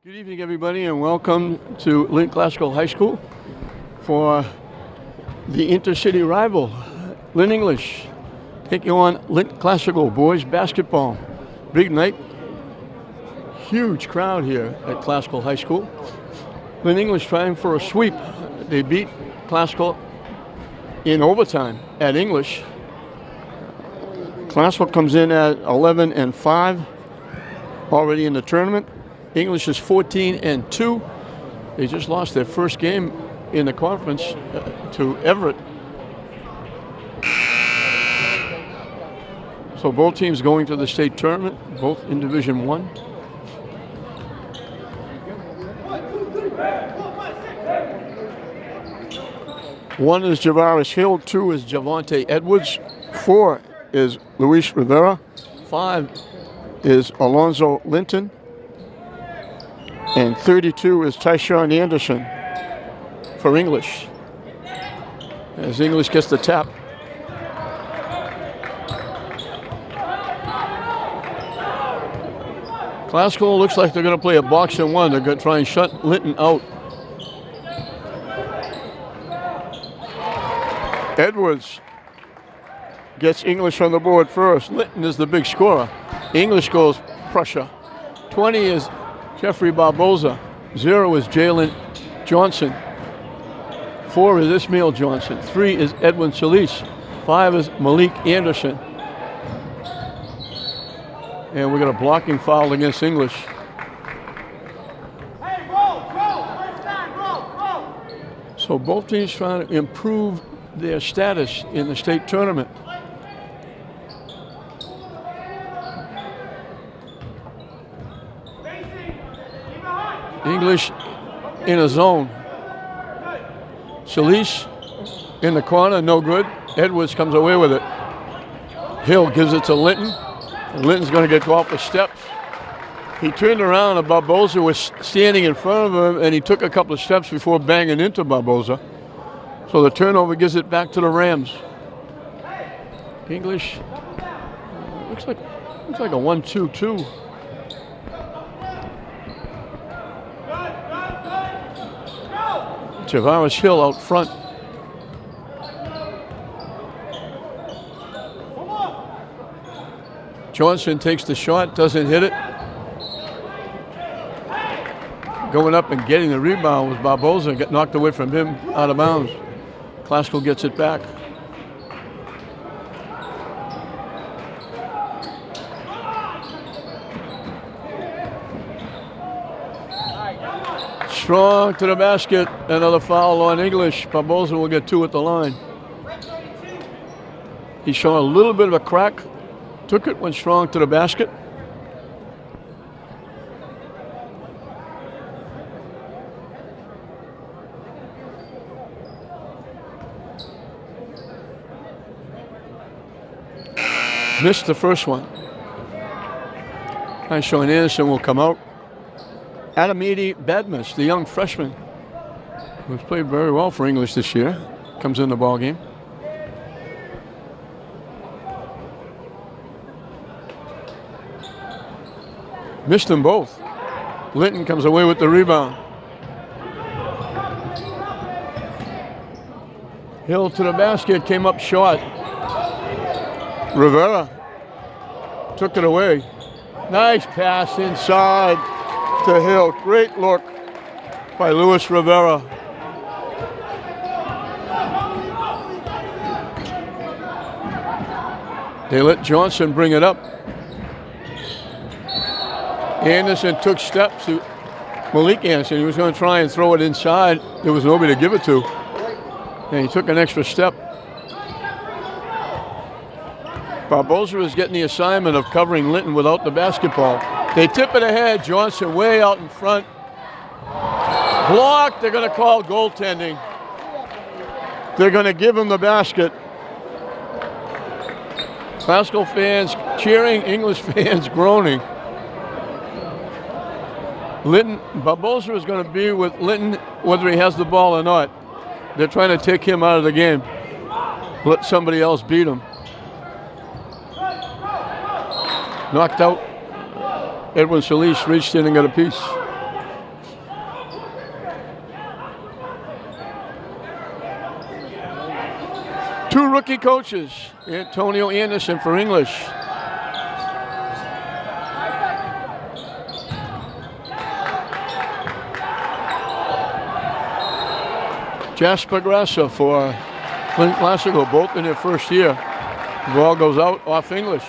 Good evening, everybody, and welcome to Linton Classical High School for the intercity rival, Linton English, taking on Linton Classical boys basketball. Big night, huge crowd here at Classical High School. Linton English trying for a sweep. They beat Classical in overtime at English. Classical comes in at 11-5, already in the tournament. English is 14-2. They just lost their first game in the conference to Everett. So both teams going to the state tournament, both in Division I. One is Javaris Hill, 2 is Javante Edwards, 4 is Luis Rivera, 5 is Alonzo Linton, and 32 is Tyshawn Anderson for English. As English gets the tap. Classical looks like they're going to play a box and one. They're going to try and shut Linton out. Edwards gets English on the board first. Linton is the big scorer. English goes pressure. 20 is Jeffrey Barboza. 0 is Jalen Johnson. 4 is Ismail Johnson. 3 is Edwin Solis. 5 is Malik Anderson. And we got a blocking foul against English. Hey, roll. First time, roll. So both teams trying to improve their status in the state tournament. English in a zone. Solis in the corner, no good. Edwards comes away with it. Hill gives it to Linton. Linton's going to get off the steps. He turned around and Barboza was standing in front of him, and he took a couple of steps before banging into Barboza. So the turnover gives it back to the Rams. English looks like a 1-2-2. Javaris Hill out front. Johnson takes the shot, doesn't hit it. Going up and getting the rebound was Barboza, got knocked away from him out of bounds. Classical gets it back. Strong to the basket, another foul on English. Barboza will get 2 at the line. He's shown a little bit of a crack. Took it, went strong to the basket. Missed the first one. Tyshawn Anderson will come out. Adamidi Badmus, the young freshman, who's played very well for English this year, comes in the ball game. Missed them both. Linton comes away with the rebound. Hill to the basket, came up short. Rivera took it away. Nice pass inside to Hill. Great look by Luis Rivera. They let Johnson bring it up. Anderson took steps to Malik Anderson. He was going to try and throw it inside. There was nobody to give it to. And he took an extra step. Barboza is getting the assignment of covering Linton without the basketball. They tip it ahead. Johnson way out in front. Blocked. They're going to call goaltending. They're going to give him the basket. Classical fans cheering, English fans groaning. Linton, Barboza is going to be with Linton whether he has the ball or not. They're trying to take him out of the game. Let somebody else beat him. Knocked out. Edwin Solis reached in and got a piece. rookie coaches, Antonio Anderson for English. Jasper Grasser for Flint Classical, both in their first year. The ball goes out off English.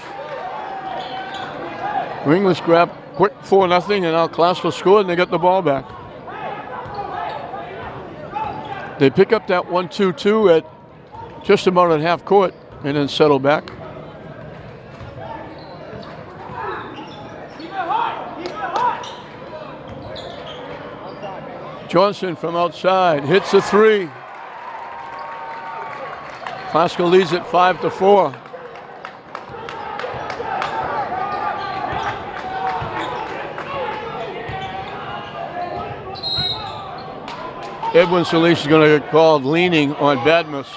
English grab quick 4-0, and now Classical scored and they get the ball back. They pick up that 1-2-2 at just about at half court and then settle back. Johnson from outside hits a three. Classical leads at 5-4. Edwin Solis is going to get called leaning on Badmus.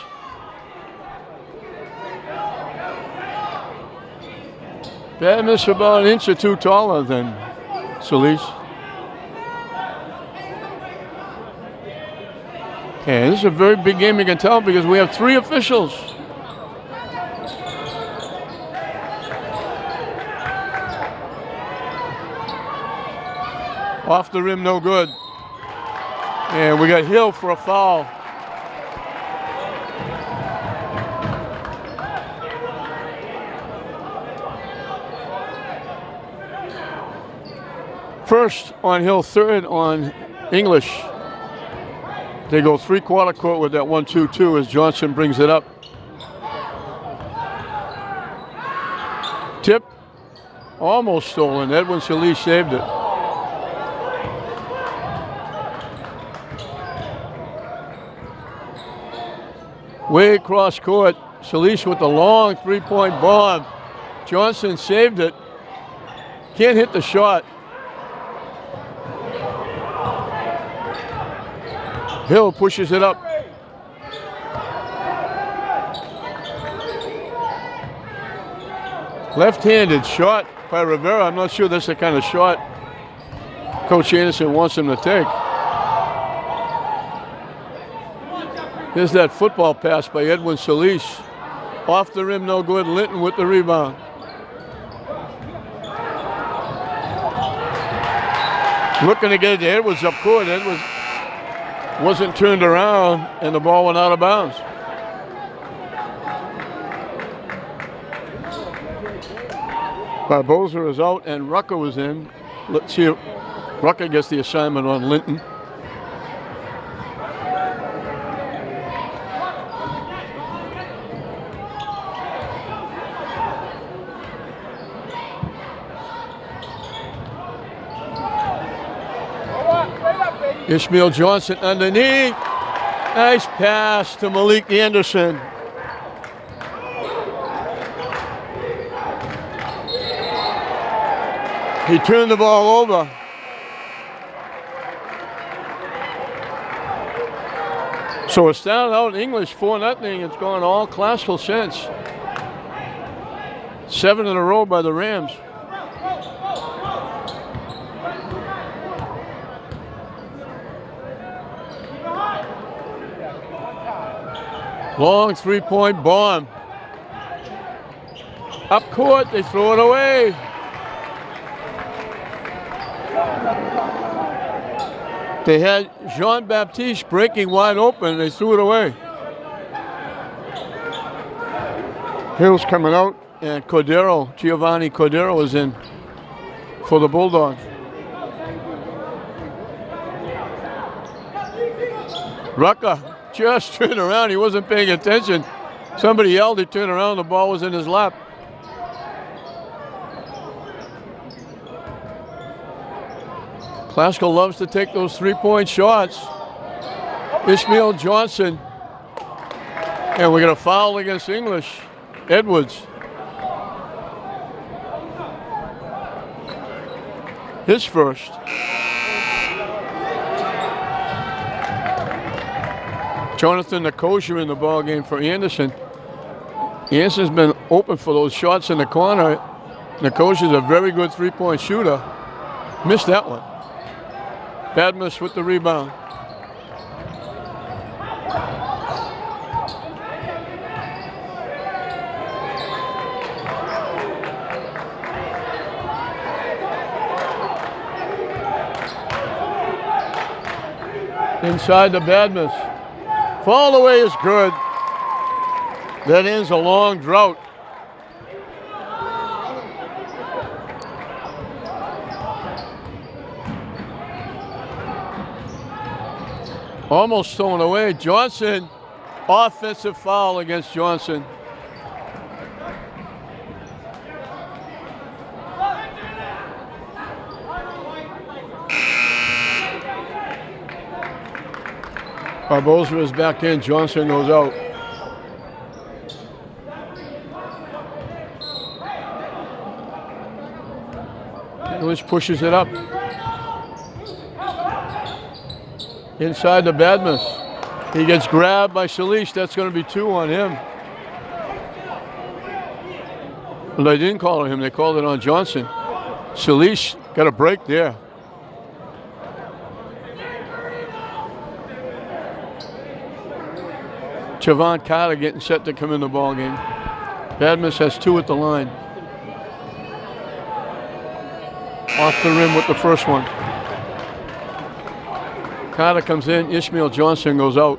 Badmus about an inch or two taller than Solis. And this is a very big game, you can tell, because we have 3 officials. Off the rim, no good. And we got Hill for a foul. First on Hill, third on English. They go 3/4 court with that 1-2-2 as Johnson brings it up. Tip, almost stolen. Edwin Solis saved it. Way across court, Solis with the long 3-point bomb. Johnson saved it. Can't hit the shot. Hill pushes it up. Left-handed shot by Rivera. I'm not sure that's the kind of shot Coach Anderson wants him to take. Here's that football pass by Edwin Solis. Off the rim, no good. Linton with the rebound. Looking to get it to Edwards up court. Edwards wasn't turned around, and the ball went out of bounds. Barboza is out, and Rucker was in. Let's see if Rucker gets the assignment on Linton. Ishmael Johnson underneath. Nice pass to Malik Anderson. He turned the ball over. So it started out in English 4-0. It's gone all Classical since. 7 in a row by the Rams. Long 3-point bomb. Up court, they throw it away. They had Jean-Baptiste breaking wide open, they threw it away. Hill's coming out, and Cordero, Giovanni Cordero is in for the Bulldogs. Rucker just turned around, he wasn't paying attention. Somebody yelled, he turned around, the ball was in his lap. Classical loves to take those 3-point shots. Ishmael Johnson. And we got a foul against English. Edwards. His first. Jonathan Nicosia in the ball game for Anderson. Anderson's been open for those shots in the corner. Nicosia's a very good 3-point shooter. Missed that one. Badmus with the rebound. Inside the Badmus. Fall away is good. That ends a long drought. Almost thrown away. Johnson, offensive foul against Johnson. Barbosa is back in. Johnson goes out. English pushes it up. Inside the Badmus. He gets grabbed by LEHS. That's going to be 2 on him. Well, they didn't call it him. They called it on Johnson. LEHS got a break there. Javon Carter getting set to come in the ball game. Badmus has 2 at the line. Off the rim with the first one. Carter comes in. Ishmael Johnson goes out.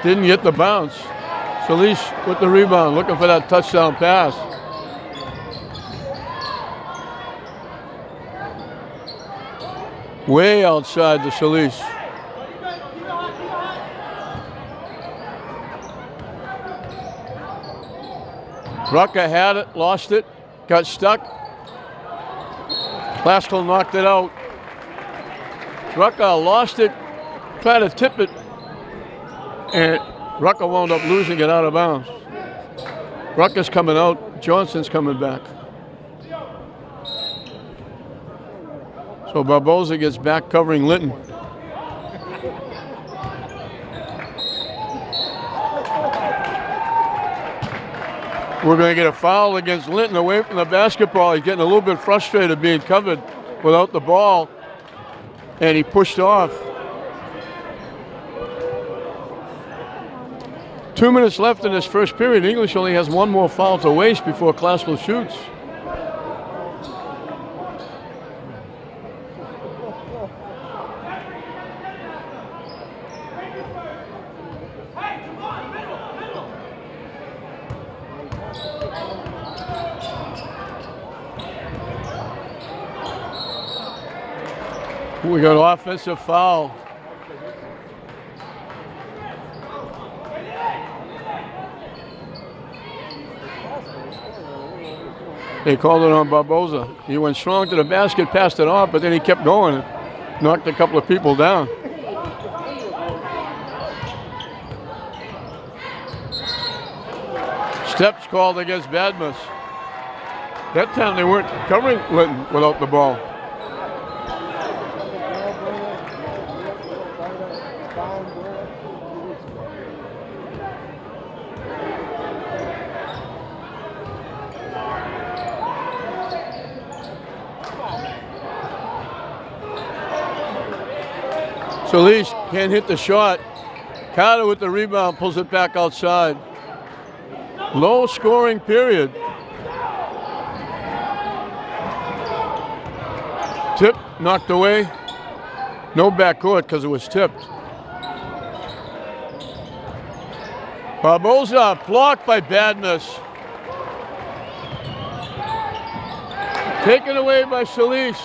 Didn't get the bounce. LEHS with the rebound, looking for that touchdown pass. Way outside the LEHS. Rucker had it, lost it, got stuck. Classical knocked it out. Rucker lost it, tried to tip it, and Rucker wound up losing it out of bounds. Rucker's coming out, Johnson's coming back. So Barbosa gets back covering Linton. We're going to get a foul against Linton away from the basketball. He's getting a little bit frustrated being covered without the ball, and he pushed off. 2 minutes left in this first period. English only has 1 more foul to waste before Classical shoots. We got an offensive foul. They called it on Barbosa. He went strong to the basket, passed it off, but then he kept going and knocked a couple of people down. Steps called against Badmus. That time they weren't covering Linton without the ball. So LEHS can't hit the shot. Carter with the rebound pulls it back outside. Low scoring period. Tip knocked away. No backcourt because it was tipped. Barbosa blocked by Badmus. Taken away by LEHS.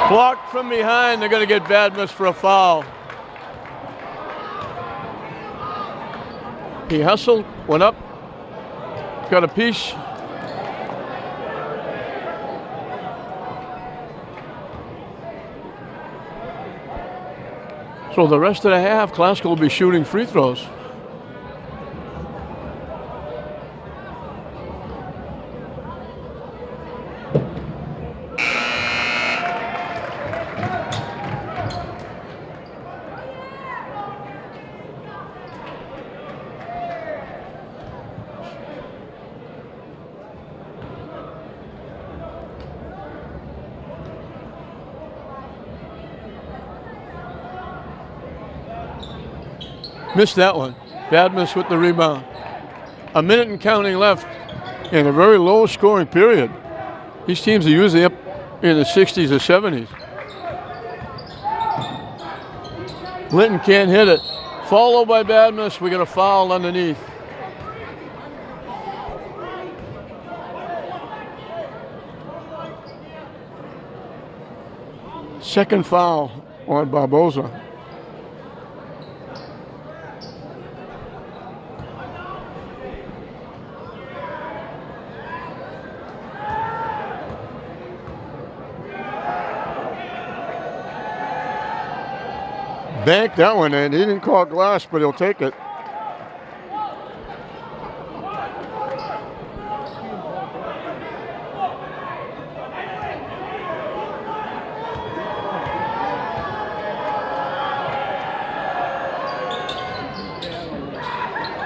Blocked from behind. They're going to get Badmus for a foul. He hustled, went up, got a piece. So the rest of the half, Classical will be shooting free throws. Missed that one. Bad miss with the rebound. A minute and counting left in a very low scoring period. These teams are usually up in the 60s or 70s. Linton can't hit it. Followed by bad miss. We got a foul underneath. Second foul on Barboza. Banked that one in. He didn't call glass, but he'll take it.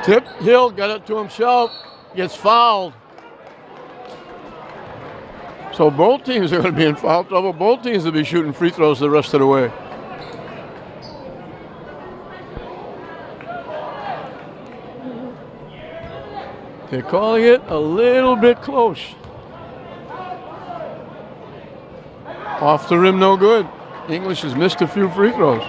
Tip, Hill got it to himself, gets fouled. So both teams are going to be in foul trouble. Both teams will be shooting free throws the rest of the way. They're calling it a little bit close. Off the rim, no good. English has missed a few free throws.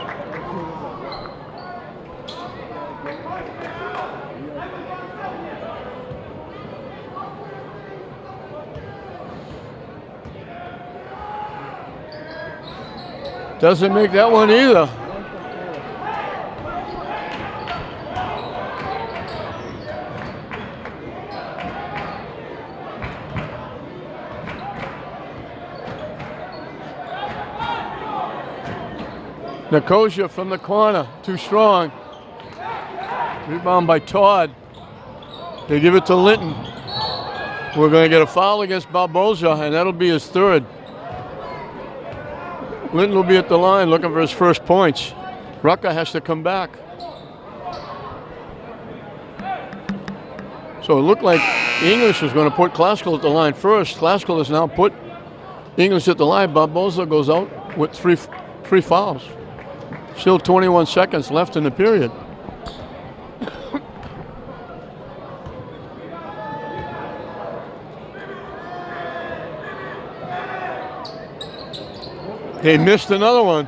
Doesn't make that one either. Nicosia from the corner, too strong. Rebound by Todd. They give it to Linton. We're going to get a foul against Barboza, and that'll be his third. Linton will be at the line looking for his first points. Rucker has to come back. So it looked like English was going to put Classical at the line first. Classical has now put English at the line. Barboza goes out with three fouls. Still 21 seconds left in the period. They missed another one.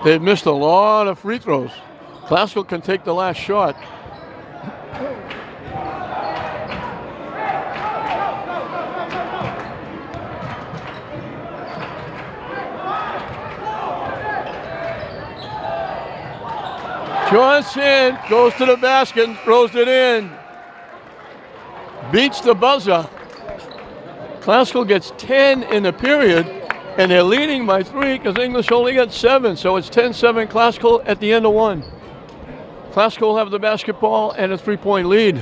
They've missed a lot of free throws. Classical can take the last shot. Johnson goes to the basket and throws it in. Beats the buzzer. Classical gets 10 in the period, and they're leading by 3 because English only got 7. So it's 10-7 Classical at the end of 1. Classical will have the basketball and a 3-point lead.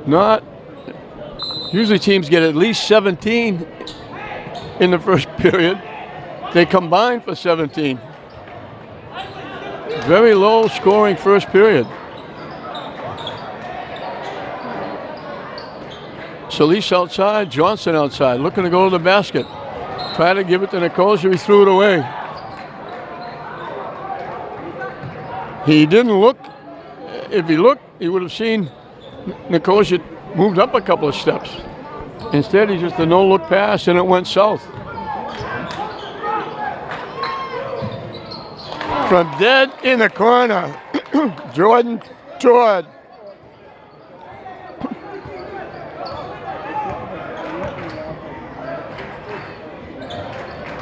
Not usually teams get at least 17 in the first period. They combine for 17. Very low scoring first period. Solis outside, Johnson outside, looking to go to the basket. Try to give it to Nicosia, he threw it away. He didn't look. If he looked, he would have seen Nicosia moved up a couple of steps. Instead, he just a no-look pass and it went south. From dead in the corner, Jordan Todd.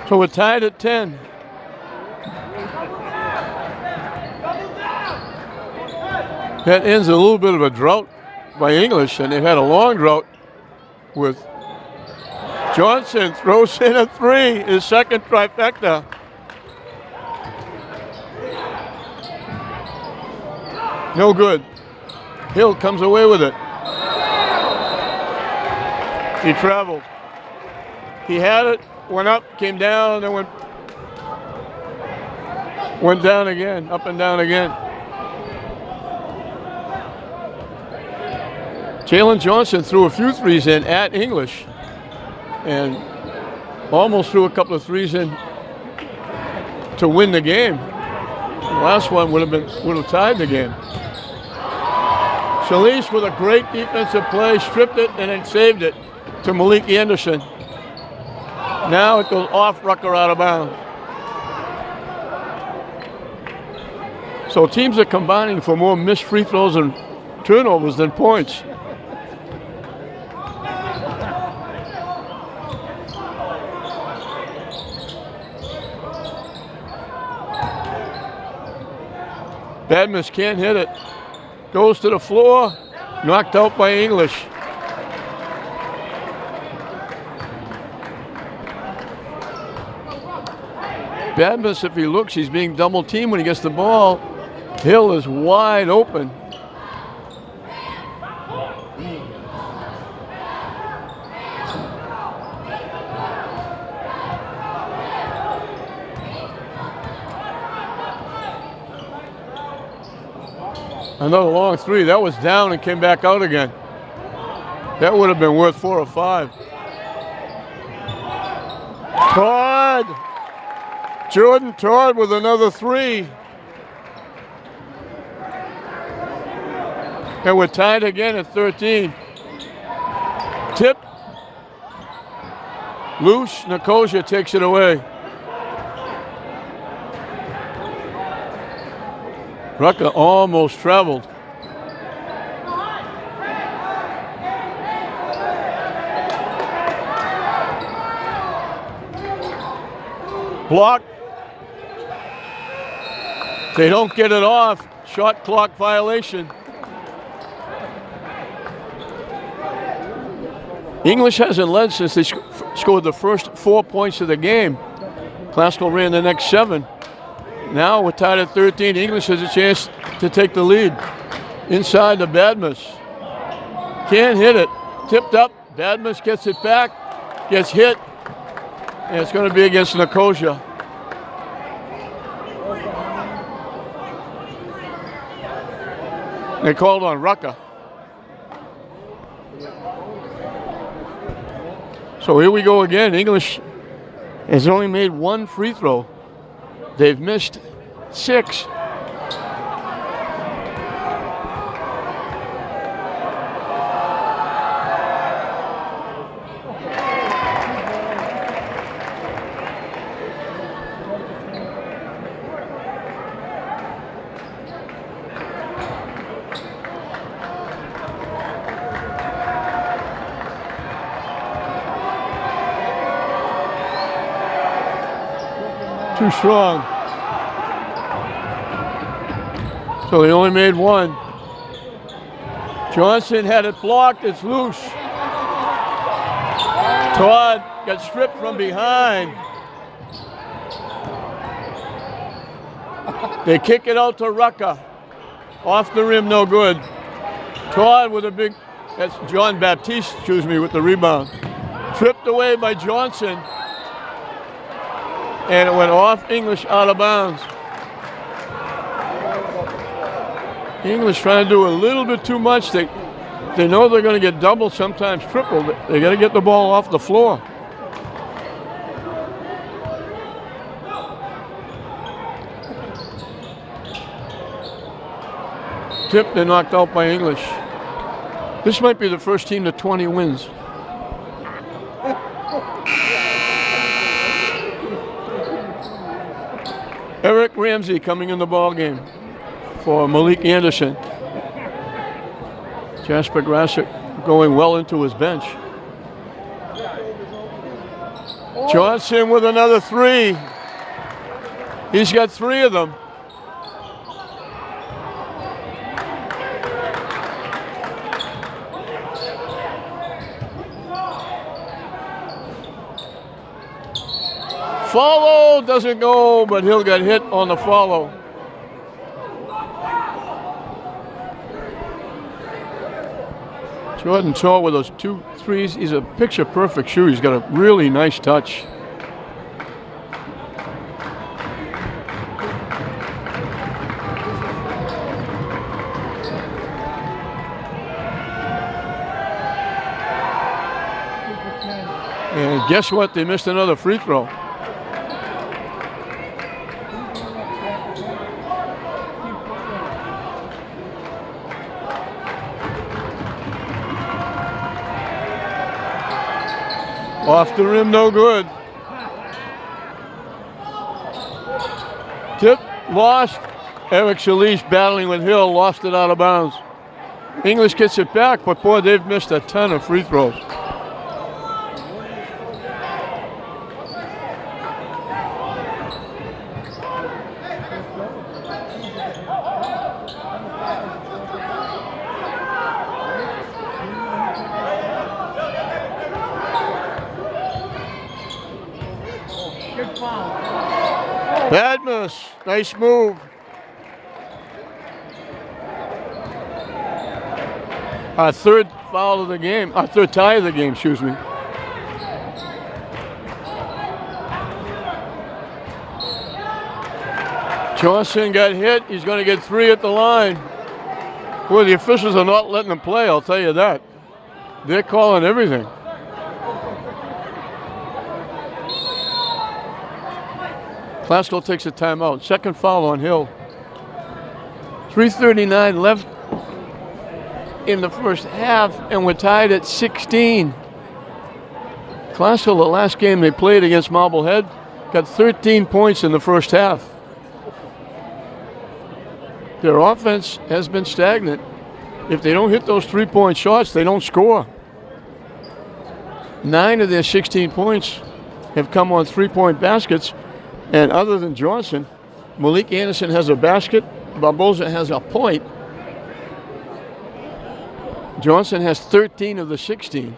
So we're tied at 10. That ends a little bit of a drought by English, and they've had a long drought with Johnson throws in a 3, his second trifecta. No good. Hill comes away with it. He traveled. He had it, went up, came down, and then went down again, up and down again. Jalen Johnson threw a few threes in at English and almost threw a couple of threes in to win the game. The last one would have tied the game. Shalise with a great defensive play, stripped it and then saved it to Malik Anderson. Now it goes off Rucker out of bounds. So teams are combining for more missed free throws and turnovers than points. Badmus can't hit it. Goes to the floor, knocked out by English. Badmus, if he looks, he's being double teamed when he gets the ball. Hill is wide open. Another long three. That was down and came back out again. That would have been worth 4 or 5. Todd. Jordan Todd with another three. And we're tied again at 13. Tip. Loose. Nicosia takes it away. Rucker almost traveled. Block. They don't get it off. Shot clock violation. English hasn't led since they scored the first 4 points of the game. Classical ran the next 7. Now we're tied at 13. English has a chance to take the lead. Inside to Badmus. Can't hit it. Tipped up. Badmus gets it back. Gets hit. And it's going to be against Nicosia. They called on Rucker. So here we go again. English has only made 1 free throw. They've missed 6. Too strong. So they only made 1. Johnson had it blocked. It's loose. Todd got stripped from behind. They kick it out to Rucker. Off the rim, no good. Todd with a big, that's John Baptiste, with the rebound. Tripped away by Johnson. And it went off English out of bounds. English trying to do a little bit too much. They know they're going to get doubled, sometimes tripled. They got to get the ball off the floor. Tipped and knocked out by English. This might be the first team to 20 wins. Eric Ramsey coming in the ball game for Malik Anderson. Jasper Grassick going well into his bench. Johnson with another 3. He's got 3 of them. Follow doesn't go, but Hill got hit on the follow. Jordan Shaw with those 2 threes. He's a picture perfect shooter. He's got a really nice touch. And guess what? They missed another free throw. Off the rim, no good. Tip, lost. Eric Shalish battling with Hill, lost it out of bounds. English gets it back, but boy, they've missed a ton of free throws. Bad miss. Nice move. Our third foul of the game. Our third tie of the game, excuse me. Johnson got hit. He's going to get 3 at the line. Boy, the officials are not letting him play, I'll tell you that. They're calling everything. Classical takes a timeout. Second foul on Hill. 3:39 left in the first half, and we're tied at 16. Classical, the last game they played against Marblehead, got 13 points in the first half. Their offense has been stagnant. If they don't hit those 3-point shots, they don't score. 9 of their 16 points have come on 3-point baskets. And other than Johnson, Malik Anderson has a basket, Barboza has a point. Johnson has 13 of the 16.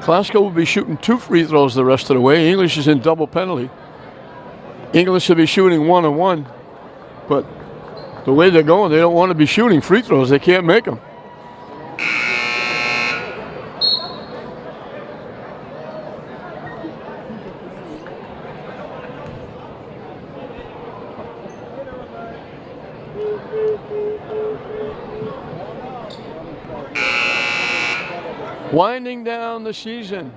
Classical will be shooting 2 free throws the rest of the way. English is in double penalty. English will be shooting 1-on-1, but the way they're going, they don't want to be shooting free throws. They can't make them. Winding down the season.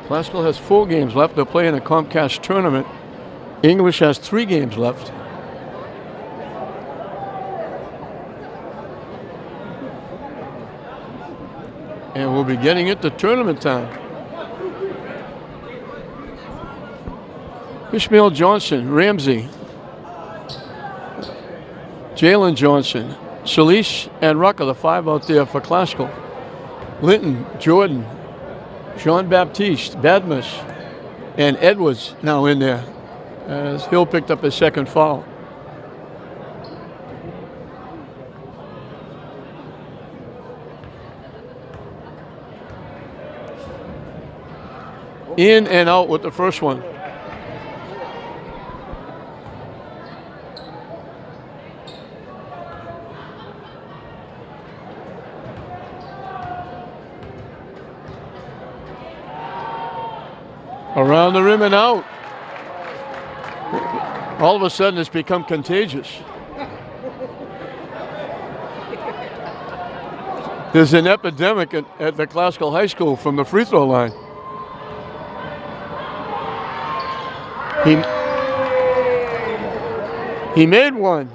Classical has 4 games left. They'll play in a Comcast tournament. English has 3 games left. And we'll be getting into tournament time. Ishmael Johnson, Ramsey, Jalen Johnson, Shalish, and Rucker, the 5 out there for Classical. Linton, Jordan, Jean-Baptiste, Badmus, and Edwards now in there as Hill picked up his second foul. In and out with the first one. Around the rim and out. All of a sudden it's become contagious. There's an epidemic at the Classical High School from the free throw line. He made one.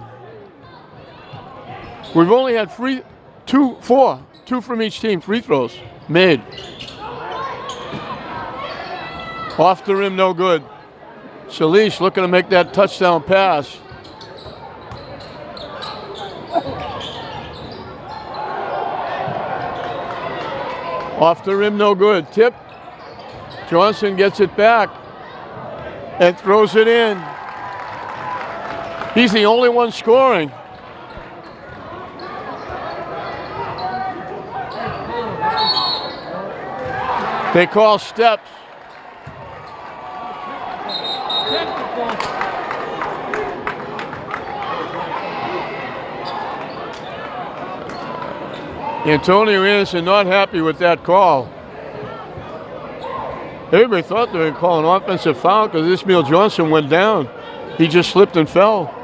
We've only had 2 from each team free throws made. Off the rim, no good. Shalish looking to make that touchdown pass. Off the rim, no good. Tip. Johnson gets it back and throws it in. He's the only one scoring. They call steps. Antonio Anderson not happy with that call. Everybody thought they were calling an offensive foul because Ishmael Johnson went down. He just slipped and fell.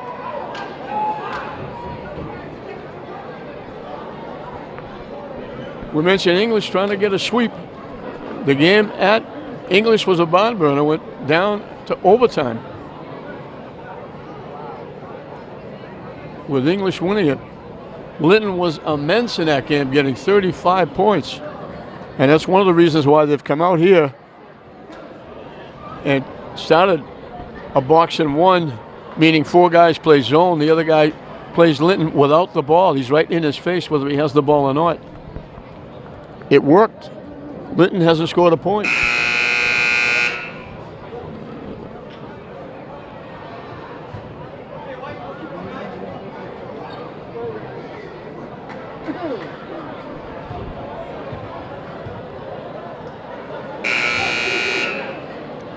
We mentioned English trying to get a sweep. The game at English was a barn burner, went down to overtime, with English winning it. Linton was immense in that game, getting 35 points. And that's one of the reasons why they've come out here and started a box and one, meaning 4 guys play zone. The other guy plays Linton without the ball. He's right in his face whether he has the ball or not. It worked. Linton hasn't scored a point.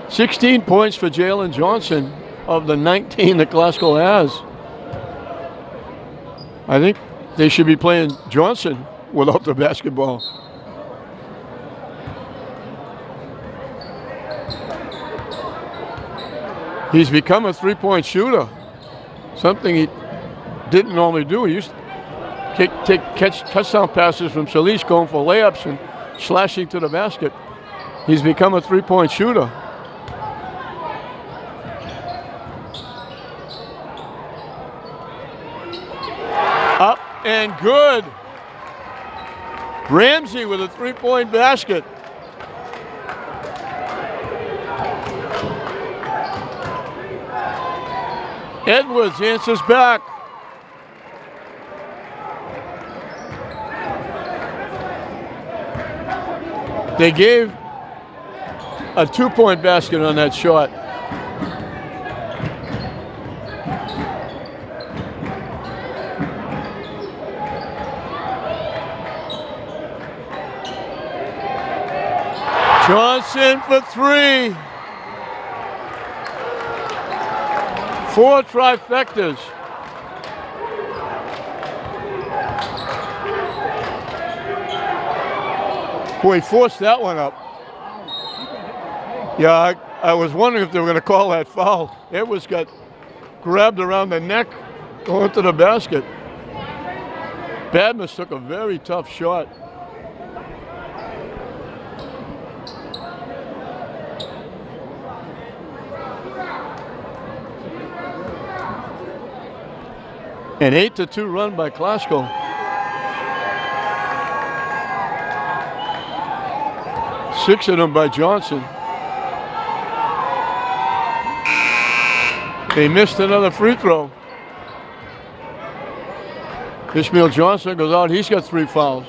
$16 points for Jalen Johnson of the 19 that Glasgow has. I think they should be playing Johnson without the basketball. He's become a three-point shooter, something he didn't normally do. He used to catch touchdown passes from Solis going for layups and slashing to the basket. He's become a three-point shooter. Up and good. Ramsey with a three-point basket. Edwards answers back. They gave a 2-point basket on that shot. Johnson for 3. 4 trifectas. Boy, he forced that one up. Yeah, I was wondering if they were going to call that foul. Edwards got grabbed around the neck going to the basket. Badmus took a very tough shot. An 8-2 run by Glasgow. Six of them by Johnson. They missed another free throw. Ishmael Johnson goes out. He's got 3 fouls.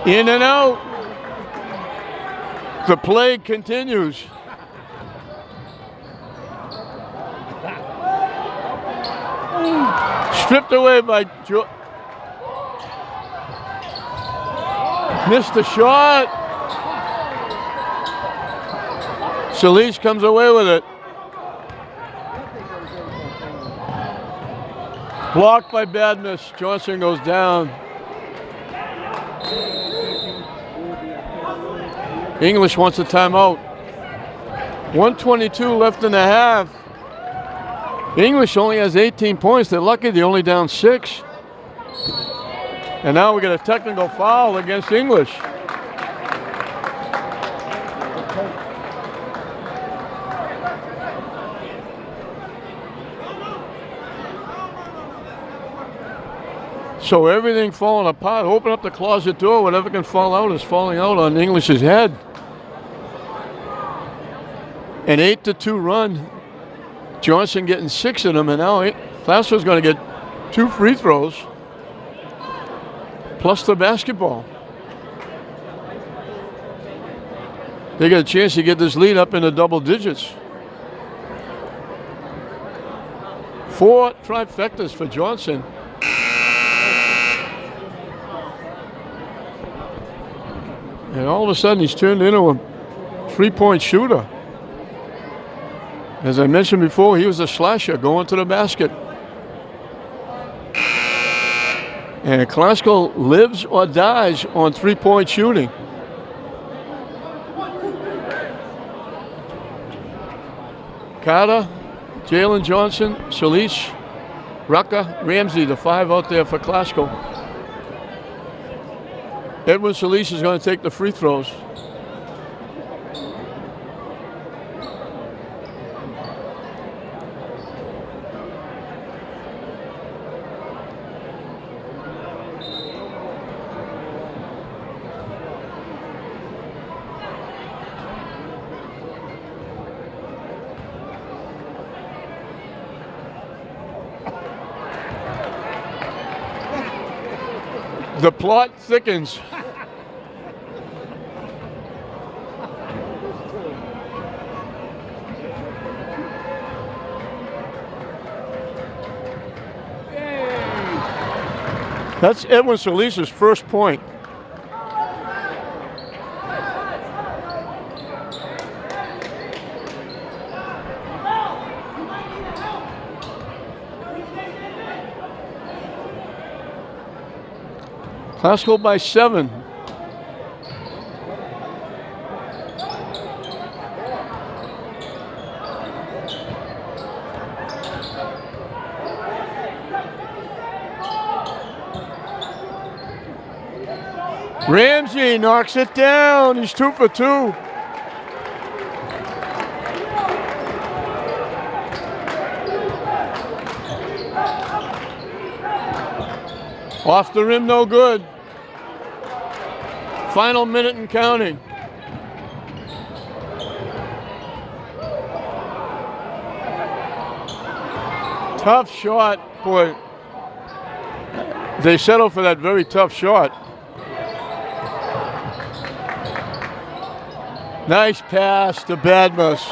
In and out. The plague continues. Stripped away by missed the shot. Solis comes away with it. Blocked by Badmus. Johnson goes down. English wants a timeout. 1:22 left in the half. English only has 18 points. They're lucky they're only down 6. And now we get a technical foul against English. So everything falling apart. Open up the closet door. Whatever can fall out is falling out on English's head. An 8-2 run. Johnson getting 6 of them, and now Glassow's going to get 2 free throws plus the basketball. They got a chance to get this lead up into double digits. 4 trifectas for Johnson. And all of a sudden he's turned into a 3-point shooter. As I mentioned before, he was a slasher going to the basket. And Glasgow lives or dies on 3-point shooting. Carter, Jalen Johnson, Solis, Rucker, Ramsey, the 5 out there for Glasgow. Edwin Solis is going to take the free throws. The plot thickens. That's Edwin Solis' first point. Classical by 7. Ramsey knocks it down. He's 2 for 2. Off the rim, no good. Final minute and counting. Tough shot, boy. They settle for that very tough shot. Nice pass to Badmus.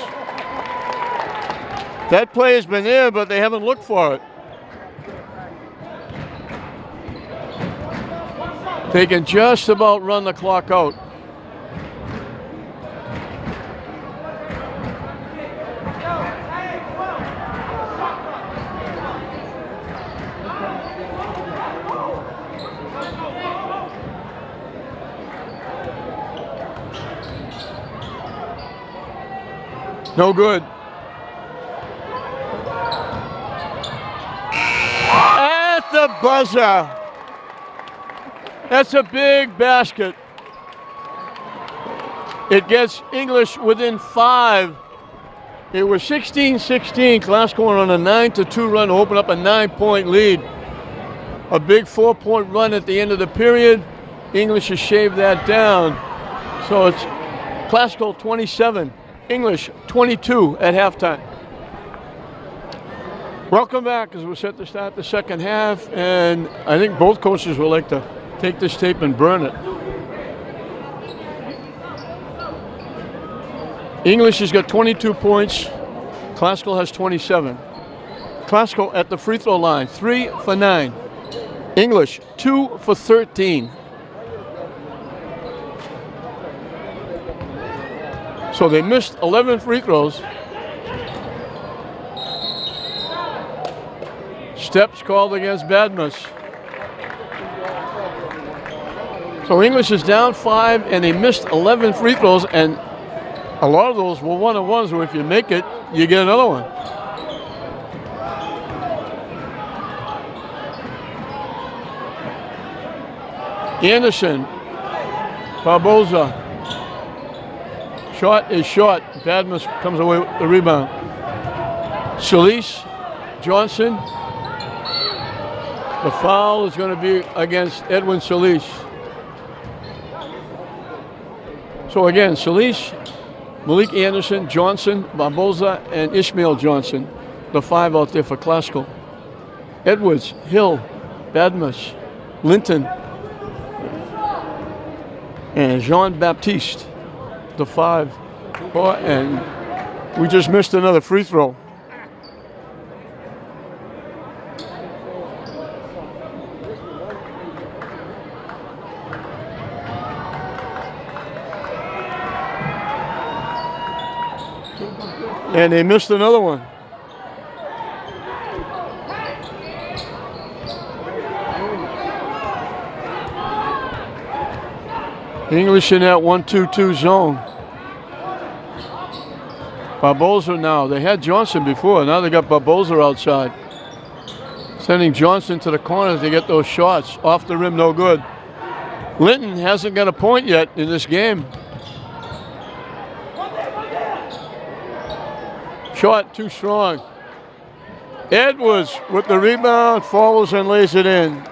That play has been there, but they haven't looked for it. They can just about run the clock out. No good. At the buzzer. That's a big basket. It gets English within 5. It was 16-16. Classical on a 9-2 run to open up a 9-point lead. A big 4-point run at the end of the period. English has shaved that down. So it's Classical 27, English 22 at halftime. Welcome back as we're set to start the second half, and I think both coaches would like to take this tape and burn it. English has got 22 points. Classical has 27. Classical at the free throw line, 3 for 9. English, 2 for 13. So they missed 11 free throws. Steps called against Badmus. So English is down 5, and they missed 11 free throws, and a lot of those were one-on-ones where if you make it, you get another one. Anderson, Barboza. Shot is short. Badmus comes away with the rebound. Solis, Johnson. The foul is going to be against Edwin Solis. So again, Solis, Malik Anderson, Johnson, Barboza, and Ishmael Johnson. The 5 out there for Classical. Edwards, Hill, Badmus, Linton, and Jean-Baptiste. The 5. Oh, and we just missed another free throw. And they missed another one. English in that 1-2-2 zone. Barboza now. They had Johnson before. Now they got Barboza outside. Sending Johnson to the corner to get those shots. Off the rim, no good. Linton hasn't got a point yet in this game. Shot too strong. Edwards with the rebound, follows and lays it in.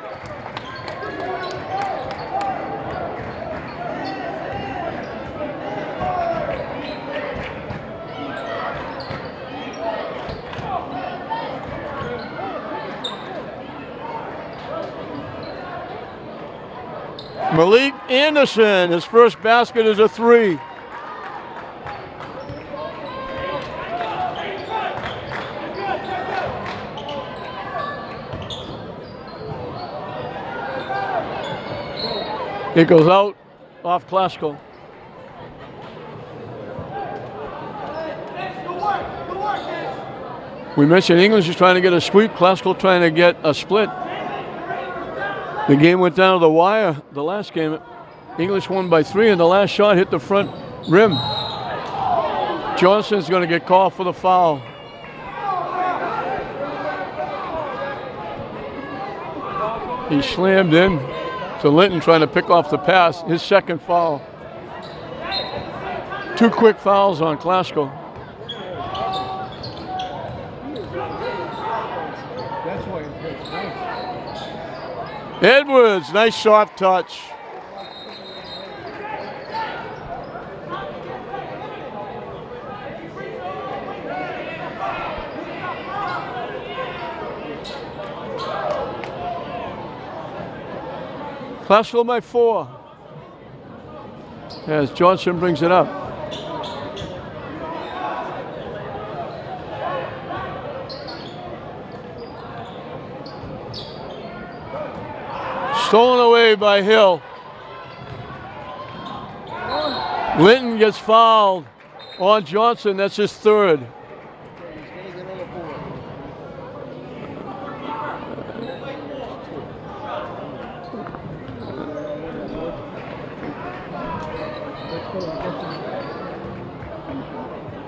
Malik Anderson, his first basket is a three. It goes out off Classical. We mentioned English is trying to get a sweep, Classical trying to get a split. The game went down to the wire. The last game, English won by 3, and the last shot hit the front rim. Johnson's going to get called for the foul. He slammed in. So Linton trying to pick off the pass, his second foul. 2 quick fouls on Classical. Edwards, nice soft touch. Classical by 4. As Johnson brings it up. Stolen away by Hill. Linton gets fouled on Johnson. That's his third.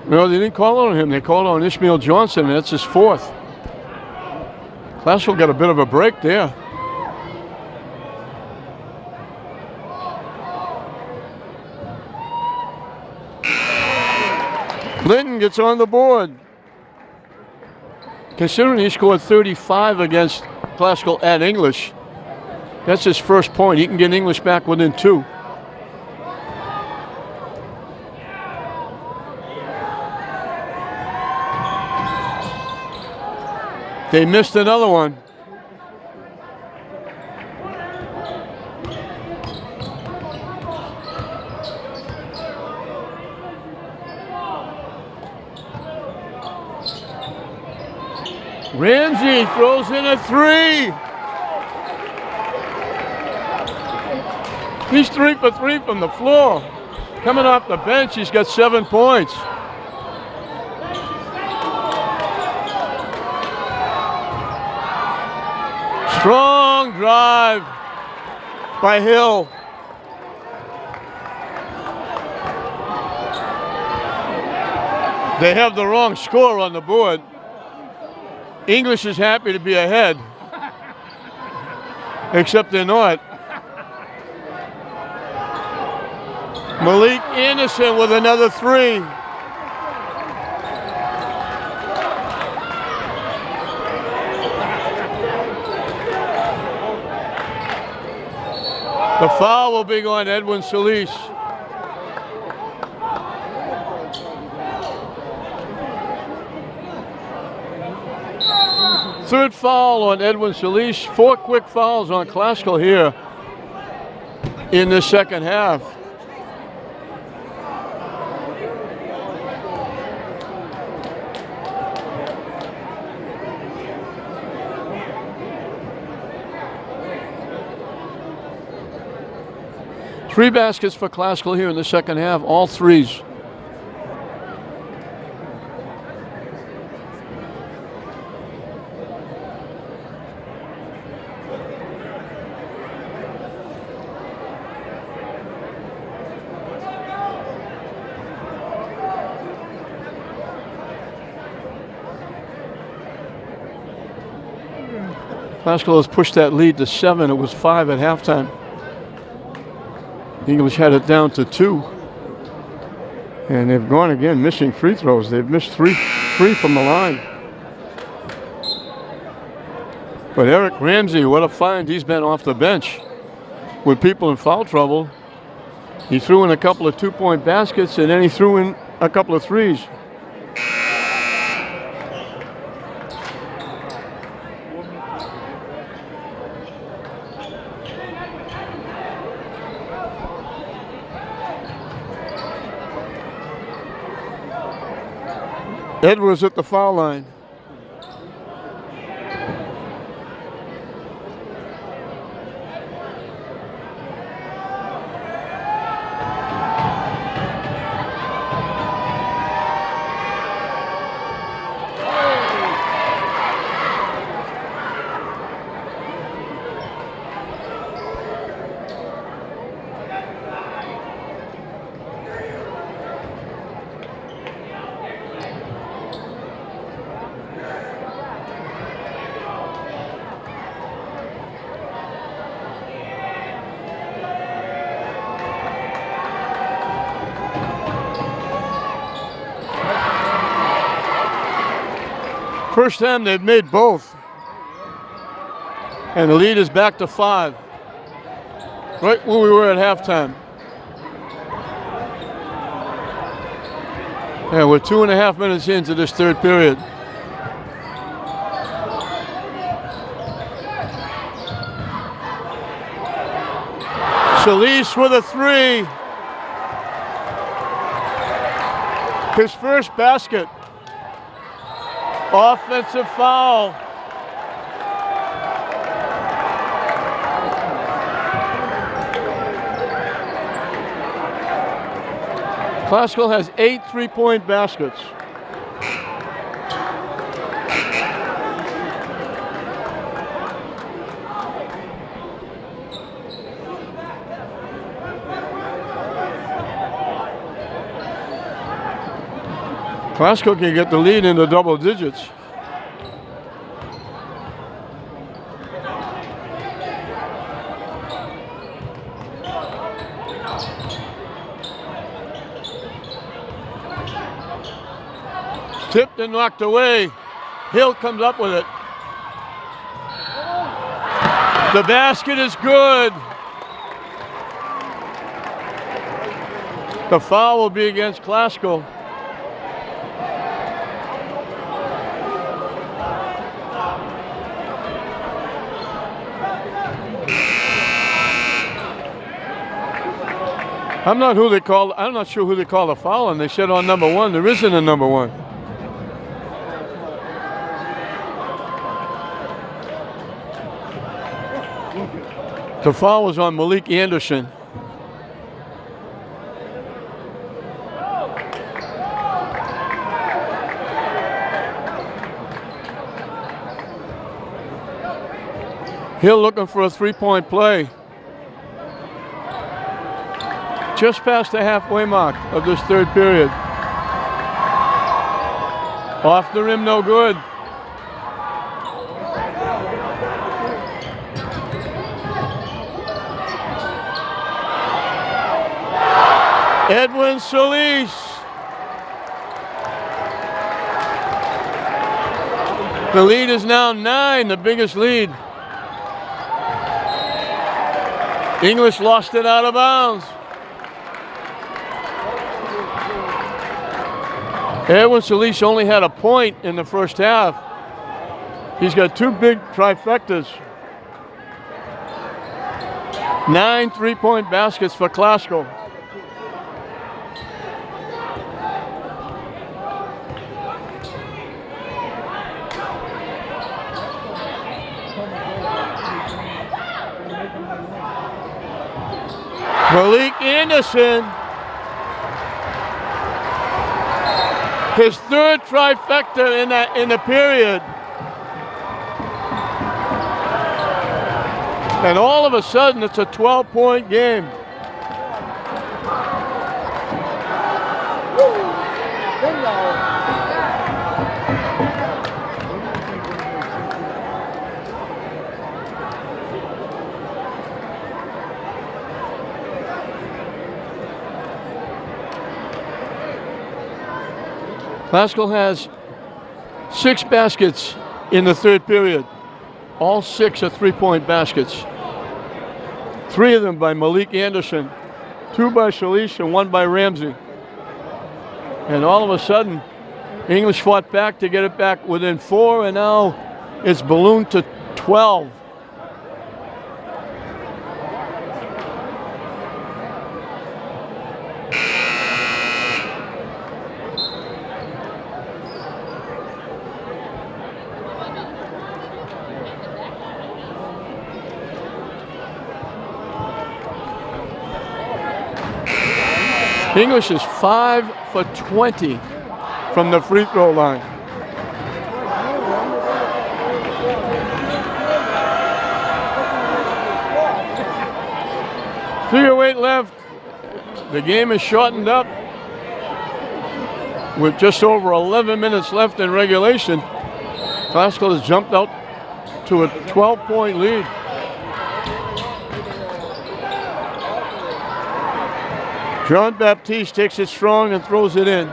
No, they didn't call on him. They called on Ishmael Johnson, and that's his fourth. Classical got a bit of a break there. Linton gets on the board. Considering he scored 35 against Classical at English, that's his first point. He can get English back within 2. They missed another one. Ramsey throws in a 3. He's 3 for 3 from the floor. Coming off the bench, he's got 7 points. Strong drive by Hill. They have the wrong score on the board. English is happy to be ahead, except they're not. Malik Anderson with another 3. The foul will be on Edwin Solis. Third foul on Edwin Solis. 4 quick fouls on Classical here in the second half. Three baskets for Classical here in the second half, all threes. Classical has pushed that lead to 7. It was 5 at halftime. English had it down to 2. And they've gone again, missing free throws. They've missed three from the line. But Eric Ramsey, what a find. He's been off the bench with people in foul trouble. He threw in a couple of 2-point baskets, and then he threw in a couple of threes. Edwards at the foul line. First time they've made both. And the lead is back to 5. Right where we were at halftime. And we're 2.5 minutes into this third period. Solis with a 3. His first basket. Offensive foul. Classical has 8 3-point baskets. Classical can get the lead into double digits. Tipped and knocked away. Hill comes up with it. The basket is good. The foul will be against Classical. I'm not sure who they call the foul, and they said on number 1. There isn't a number 1. The foul was on Malik Anderson. Hill looking for a 3-point play. Just past the halfway mark of this third period. Off the rim, no good. Edwin Solis. The lead is now 9, the biggest lead. English lost it out of bounds. Edwin Solis only had a point in the first half. He's got 2 big trifectas. 9 3-point baskets for Classical. Malik Anderson, his 3rd trifecta in the period. And all of a sudden, it's a 12-point game. Classical has 6 baskets in the third period. All 6 are three-point baskets. 3 of them by Malik Anderson, 2 by Shalish, and 1 by Ramsey. And all of a sudden, English fought back to get it back within 4, and now it's ballooned to 12. English is 5 for 20 from the free throw line. .308 left. The game is shortened up with just over 11 minutes left in regulation. Classical has jumped out to a 12-point lead. Jean Baptiste takes it strong and throws it in.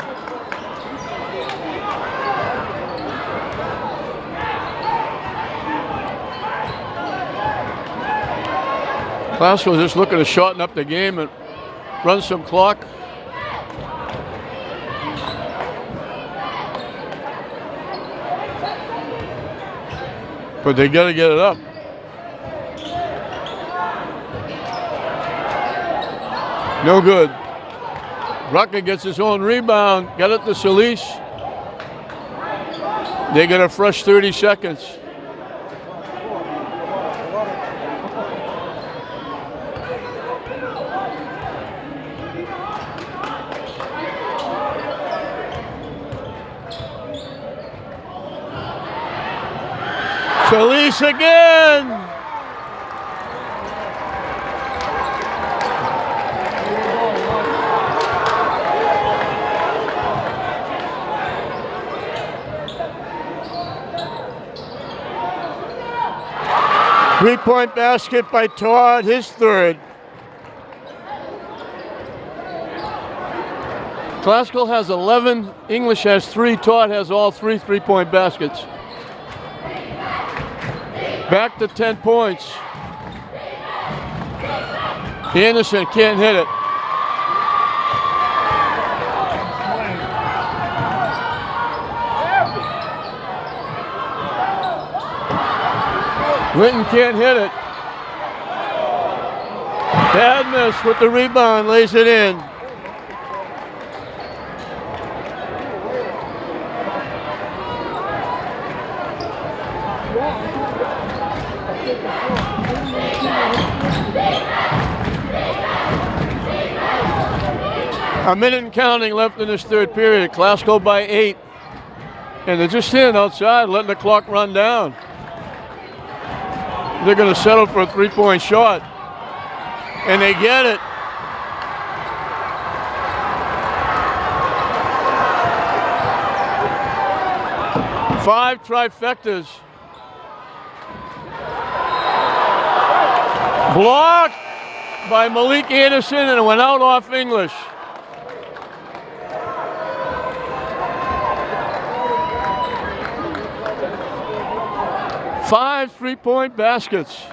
Classical just looking to shorten up the game and run some clock. But they got to get it up. No good. Rucker gets his own rebound. Got it to Shalish. They get a fresh 30 seconds. Shalish again. Three-point basket by Todd, his third. Classical has 11, English has 3, Todd has all 3 three-point baskets. Back to 10 points. Anderson can't hit it. Linton can't hit it. Bad miss with the rebound, lays it in. A minute and counting left in this third period. Classical by 8. And they're just standing outside, letting the clock run down. They're going to settle for a three-point shot. And they get it. Five trifectas. Blocked by Malik Anderson, and it went out off English. Five three-point baskets.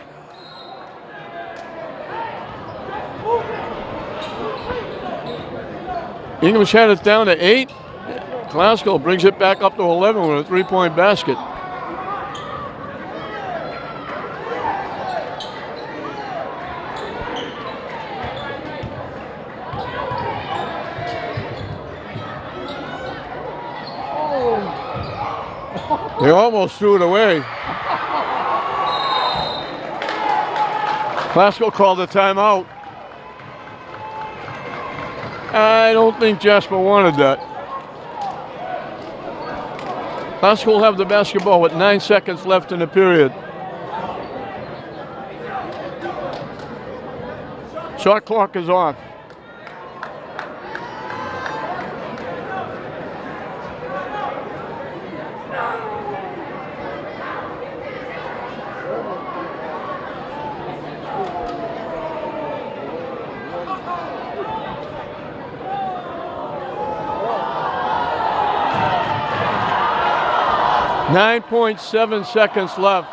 English had it down to 8. Classical brings it back up to 11 with a three-point basket. They almost threw it away. Classical called a timeout. I don't think Jasper wanted that. Classical will have the basketball with 9 seconds left in the period. Shot clock is off. 9.7 seconds left.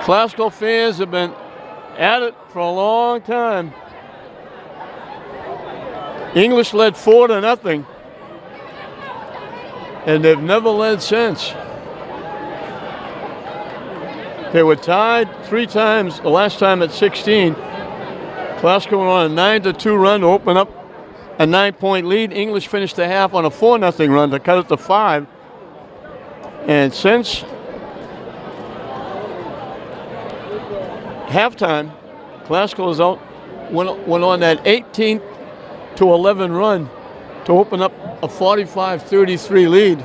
Classical fans have been at it for a long time. English led 4-0, and they've never led since. They were tied 3 times, the last time at 16. Classical went on a 9-2 run to open up a 9-point lead. English finished the half on a 4-0 run to cut it to 5. And since halftime, Classical is out, went on that 18-11 run to open up a 45-33 lead.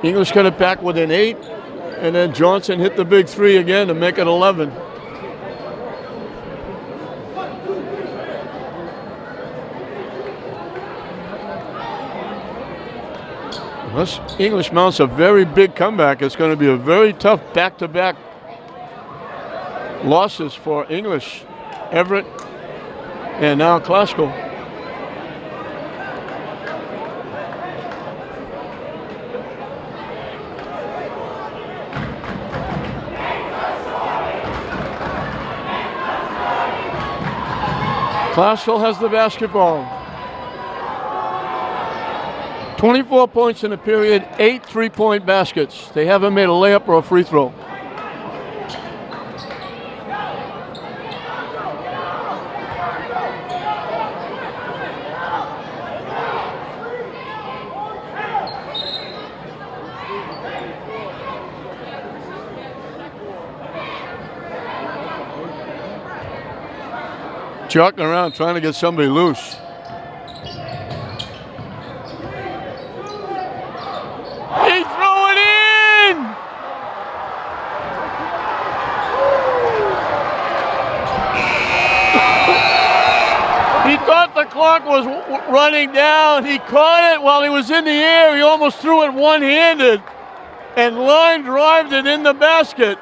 English cut it back within 8, and then Johnson hit the big 3 again to make it 11. Unless English mounts a very big comeback, it's going to be a very tough back-to-back losses for English. Everett and now Classical. Classical has the basketball. 24 points in the period, 8 3-point baskets. They haven't made a layup or a free throw. Jockeying around trying to get somebody loose. He threw it in! He thought the clock was running down. He caught it while he was in the air. He almost threw it one-handed and line drived it in the basket.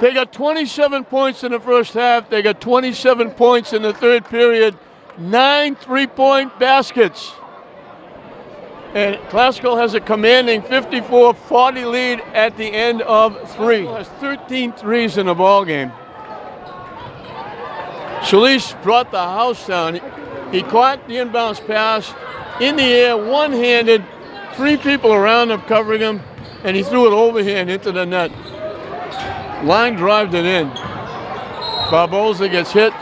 They got 27 points in the first half. They got 27 points in the third period. 9 3-point baskets. And Classical has a commanding 54-40 lead at the end of 3. Has 13 threes in the ball game. Solis brought the house down. He caught the inbounds pass in the air, one-handed, 3 people around him covering him, and he threw it overhand into the net. Line drived it in. Barboza gets hit.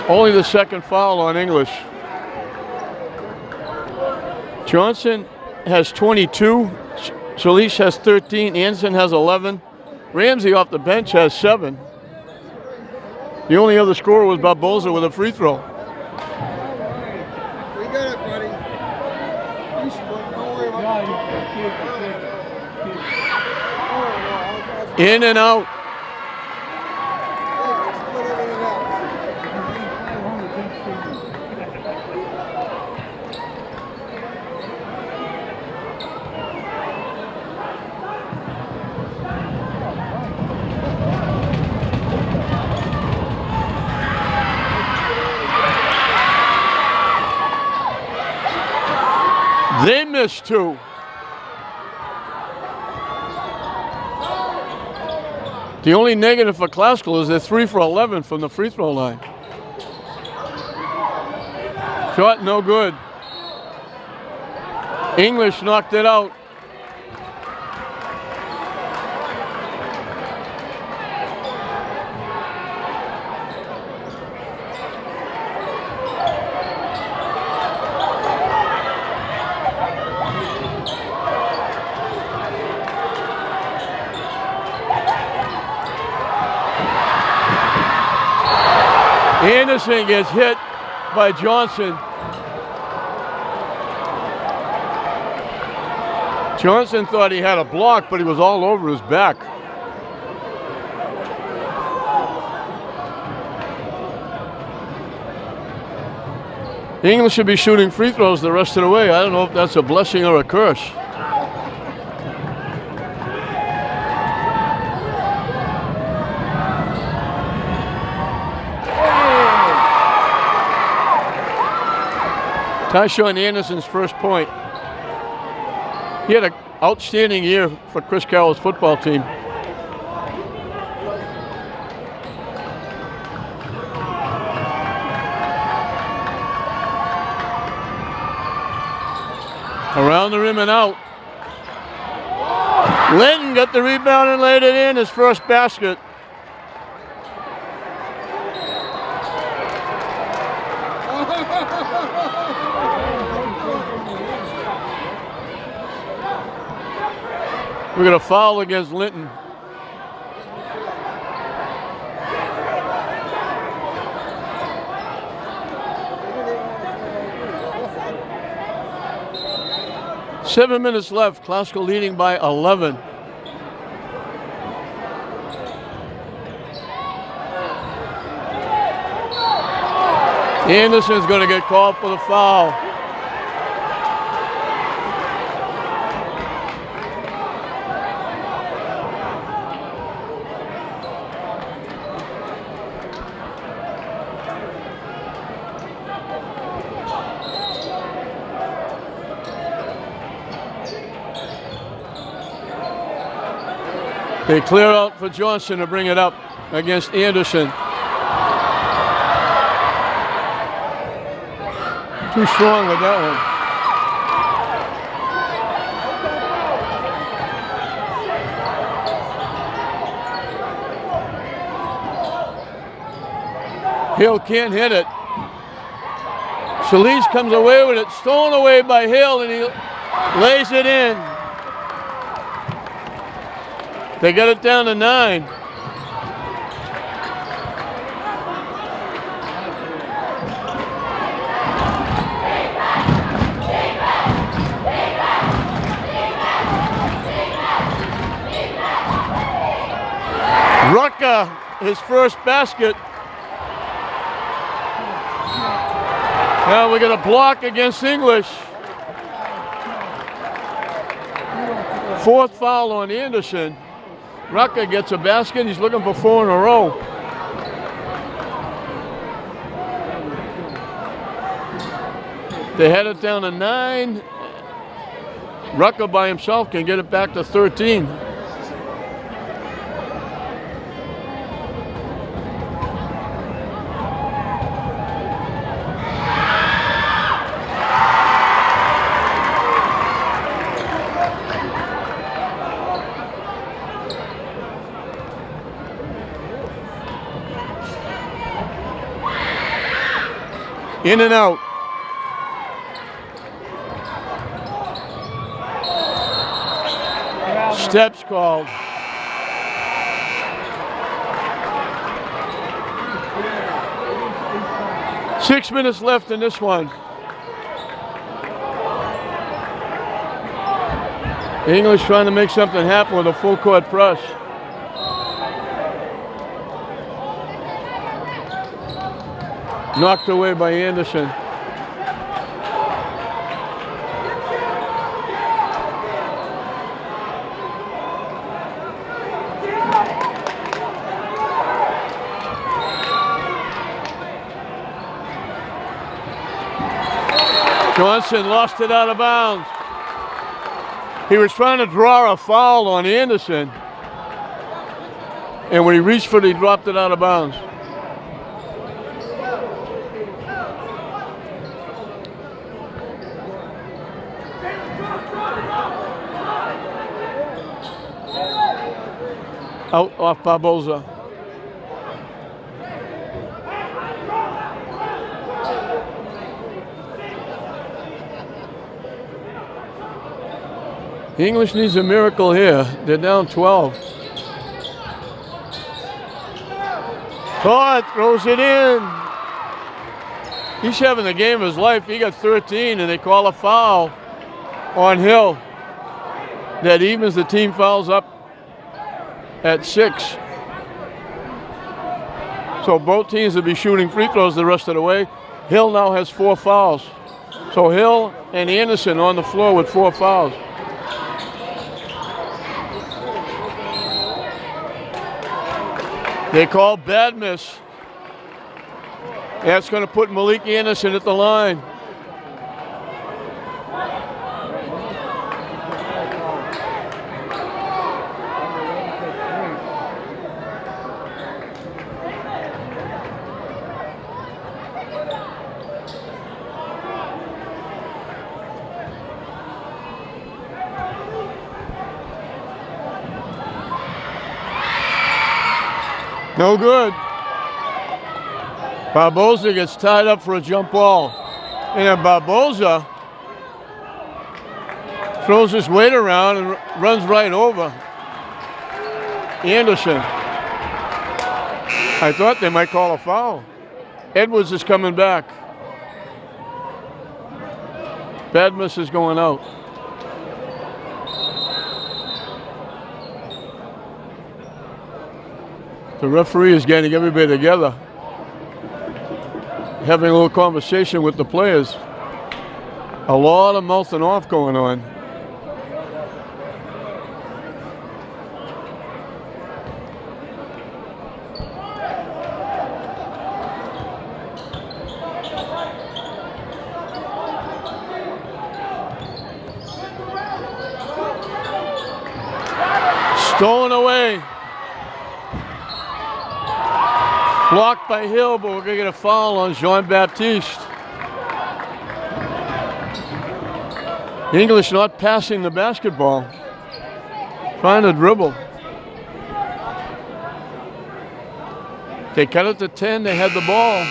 Only the second foul on English. Johnson has 22. Solis has 13. Anderson has 11. Ramsey off the bench has 7. The only other scorer was Barboza with a free throw. We got it, buddy. Don't worry about it. In and out. They missed 2. The only negative for Classical is they're 3 for 11 from the free throw line. Shot no good. English knocked it out. Anderson gets hit by Johnson. Johnson thought he had a block, but he was all over his back. English should be shooting free throws the rest of the way. I don't know if that's a blessing or a curse. Tyshawn Anderson's first point. He had an outstanding year for Chris Carroll's football team. Around the rim and out. Linton got the rebound and laid it in, his first basket. We're going to foul against Linton. Seven minutes left, Classical leading by 11. Anderson's going to get called for the foul. They clear out for Johnson to bring it up against Anderson. Too strong with that one. Hill can't hit it. Solis comes away with it, stolen away by Hill, and he lays it in. They got it down to 9. Rucker, his first basket. Now we got a block against English. Fourth foul on Anderson. Rucker gets a basket. He's looking for 4 in a row. They had it down to 9. Rucker by himself can get it back to 13. In and out. Steps called. Six minutes left in this one. English trying to make something happen with a full court press. Knocked away by Anderson. Johnson lost it out of bounds. He was trying to draw a foul on Anderson, and when he reached for it, he dropped it out of bounds. Out off Barboza. English needs a miracle here. They're down 12. Todd throws it in. He's having the game of his life. He got 13, and they call a foul on Hill. That evens the team fouls up at 6. So both teams will be shooting free throws the rest of the way. Hill now has 4 fouls. So Hill and Anderson on the floor with 4 fouls. They call bad miss. That's going to put Malik Anderson at the line. No good. Barboza gets tied up for a jump ball. And then Barboza throws his weight around and runs right over Anderson. I thought they might call a foul. Edwards is coming back. Badmus is going out. The referee is getting everybody together, having a little conversation with the players. A lot of mouthing off going on. Stolen away. Blocked by Hill, but we're going to get a foul on Jean-Baptiste. English not passing the basketball. Trying to dribble. They cut it to 10, they had the ball.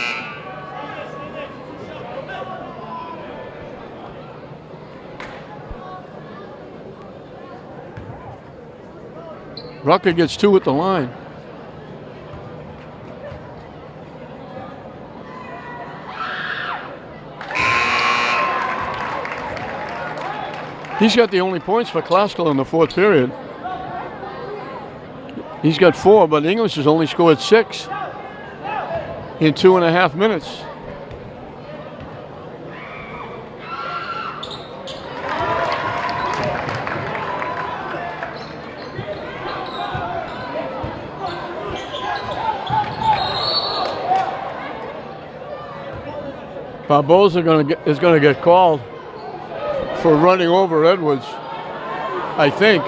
Rucker gets 2 at the line. He's got the only points for Classical in the 4th period. He's got 4, but English has only scored 6 in 2.5 minutes. Barboza is going to get called for running over Edwards, I think.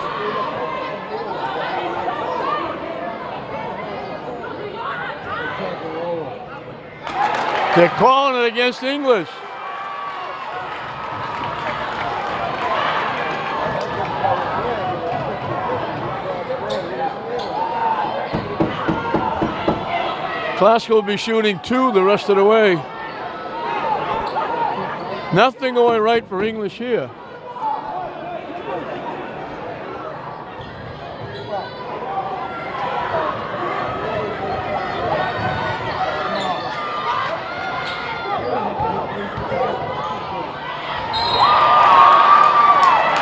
They're calling it against English. Classical will be shooting 2 the rest of the way. Nothing going right for English here.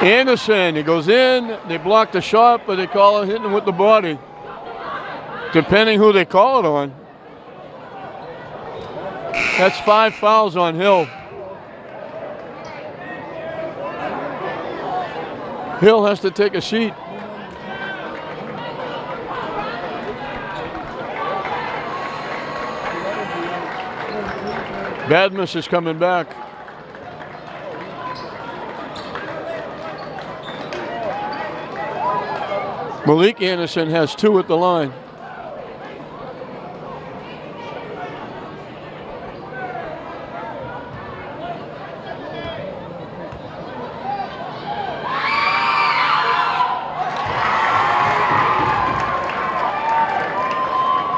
Anderson, he goes in, they block the shot, but they call it hitting him with the body. Depending who they call it on. That's 5 fouls on Hill. Hill has to take a seat. Badmus is coming back. Malik Anderson has 2 at the line.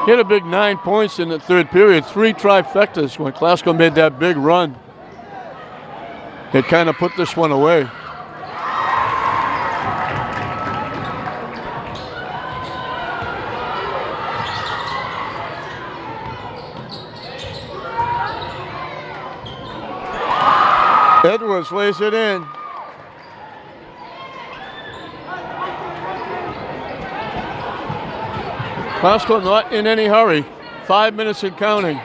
He had a big 9 points in the 3rd period, 3 trifectas when Classical made that big run. It kind of put this one away. Edwards lays it in. Classical not in any hurry. 5 minutes and counting.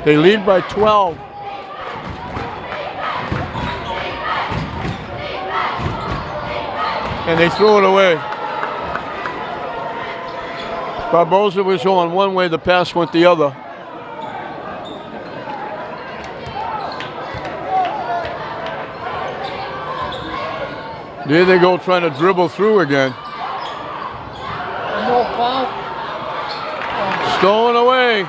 They lead by 12. And they throw it away. Barboza was on one way, the pass went the other. There they go trying to dribble through again. Stolen away.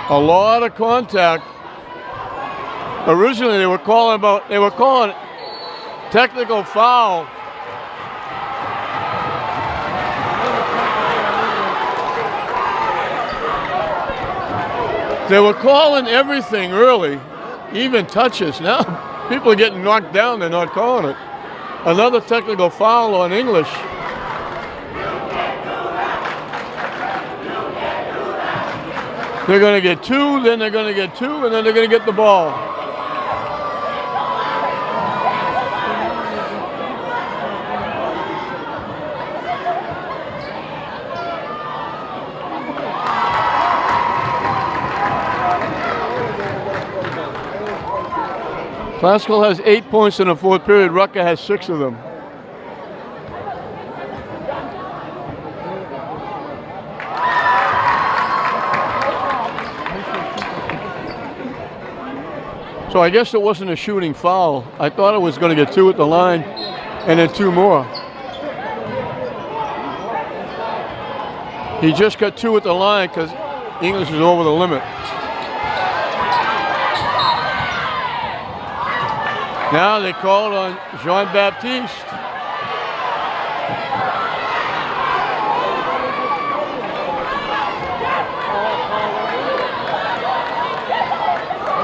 A lot of contact. Originally they were calling technical foul. They were calling everything early, even touches. Now people are getting knocked down, they're not calling it. Another technical foul on English. They're going to get two, then they're going to get two, and then they're going to get the ball. Classical has 8 points in the fourth period. Rucker has 6 of them. So I guess it wasn't a shooting foul. I thought it was going to get 2 at the line and then 2 more. He just got 2 at the line because English is over the limit. Now they called on Jean-Baptiste.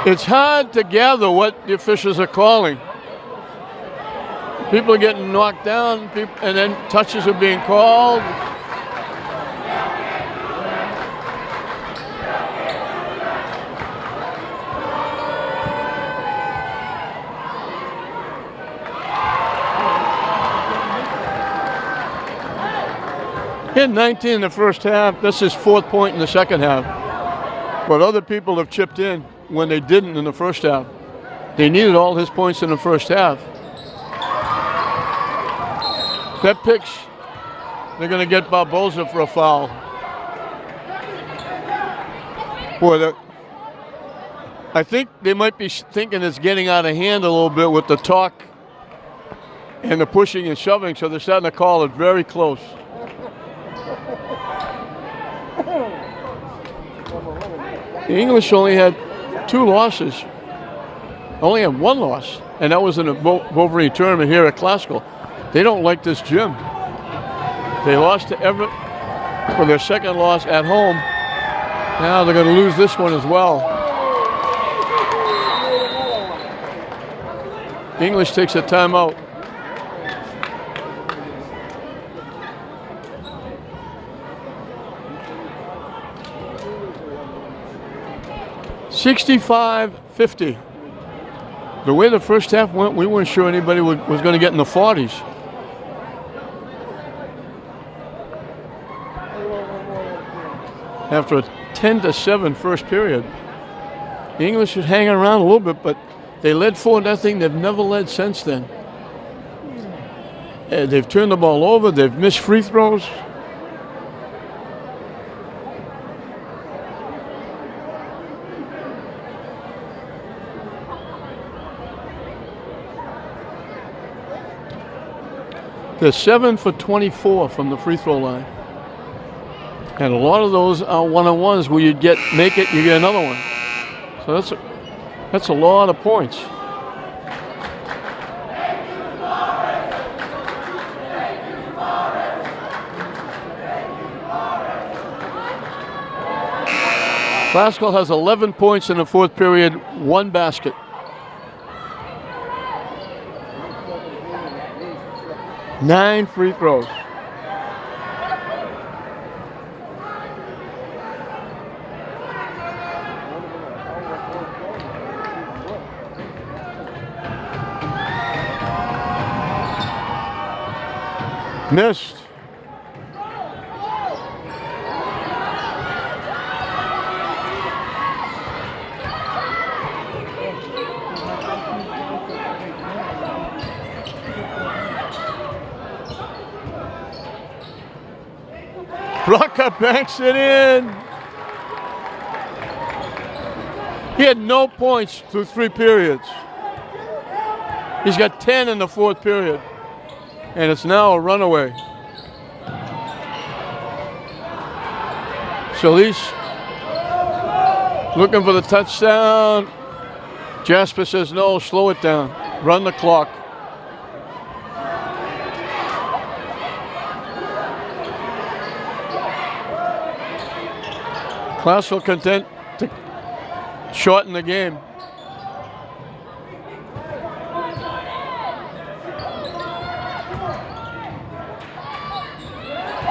It's hard to gather what the officials are calling. People are getting knocked down, and then touches are being called. He had 19 in the first half. That's his 4th point in the second half. But other people have chipped in when they didn't in the first half. They needed all his points in the first half. That pitch, they're going to get Barboza for a foul. Boy, I think they might be thinking it's getting out of hand a little bit with the talk and the pushing and shoving, so they're starting to call it very close. The English only had 2 losses. Only had 1 loss, and that was in a Wolverine tournament here at Classical. They don't like this gym. They lost to Everett for their 2nd loss at home. Now they're going to lose this one as well. English takes a timeout. $65-50. The way the first half went, we weren't sure anybody was going to get in the 40s. After a 10-7 first period, the English was hanging around a little bit, but they led 4-0. They've never led since then. They've turned the ball over. They've missed free throws. They're 7 for 24 from the free throw line. And a lot of those are one-on-ones where you make it, you get another one. So that's a lot of points. Classical has 11 points in the fourth period, 1 basket. Nine free throws. Missed. Rucker banks it in. He had no points through 3 periods. He's got 10 in the fourth period. And it's now a runaway. Solis looking for the touchdown. Jasper says no, slow it down. Run the clock. Classical content to shorten the game.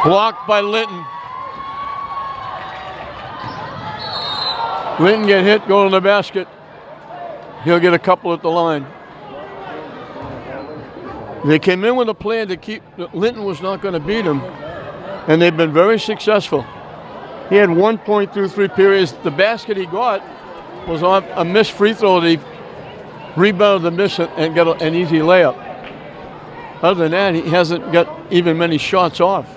Blocked by Linton. Linton get hit, go to the basket. He'll get a couple at the line. They came in with a plan to keep, Linton was not going to beat him, and they've been very successful. He had 1 point through 3 periods. The basket he got was on a missed free throw that he rebounded the miss and got an easy layup. Other than that, he hasn't got even many shots off.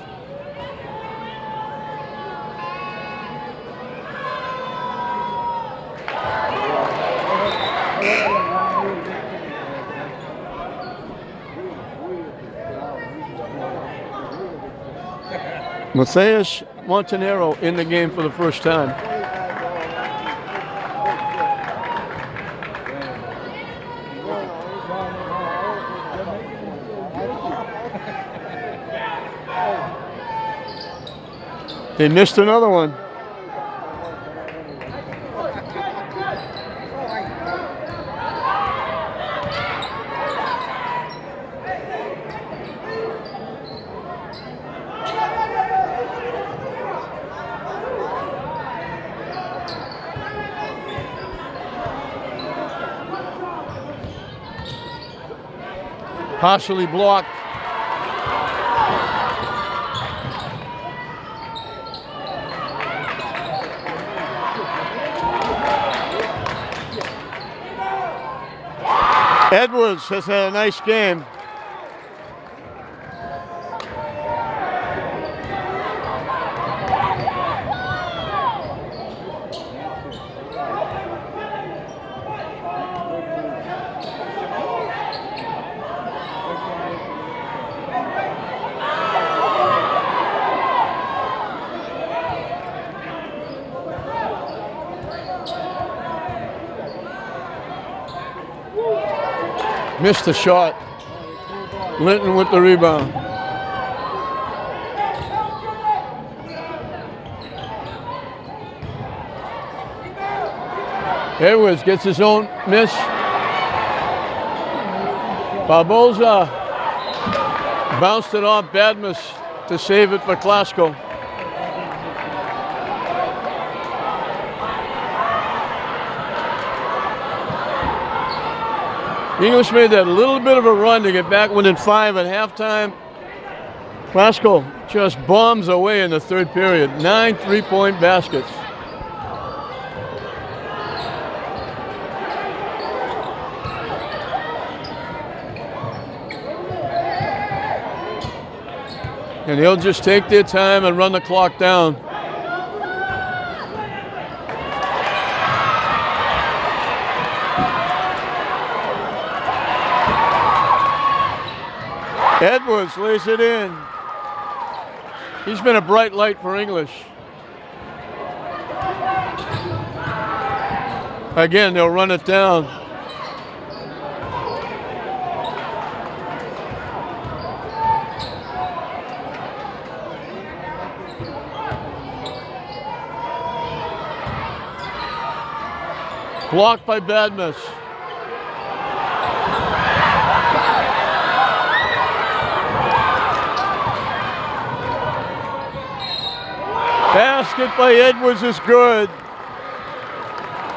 Matthias Montanero in the game for the first time. They missed another one. Partially blocked. Edwards has had a nice game. Missed the shot. Linton with the rebound. Edwards gets his own miss. Barboza bounced it off Badmus to save it for Glasgow. English made that little bit of a run to get back within 5 at halftime. Glasgow just bombs away in the third period. 9 3-point baskets. And they'll just take their time and run the clock down. Edwards lays it in. He's been a bright light for English. Again, they'll run it down. Blocked by Badmus. Basket by Edwards is good.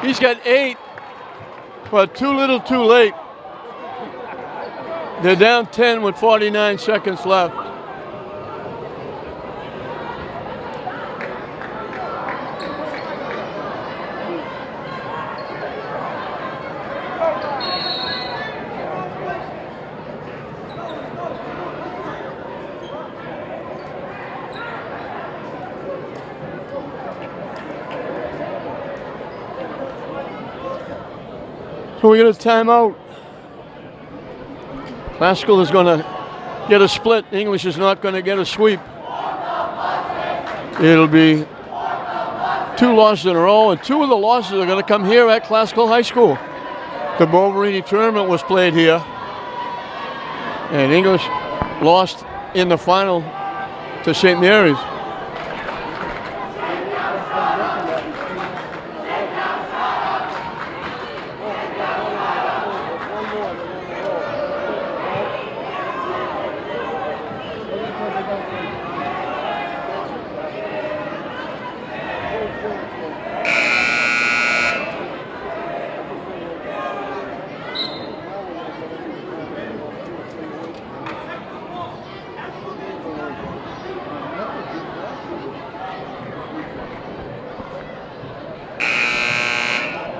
He's got 8, but too little too late. They're down 10 with 49 seconds left. So we get a timeout. Glasgow is going to get a split. English is not going to get a sweep. It'll be 2 losses in a row, and 2 of the losses are going to come here at Glasgow High School. The Boverini tournament was played here, and English lost in the final to St. Mary's.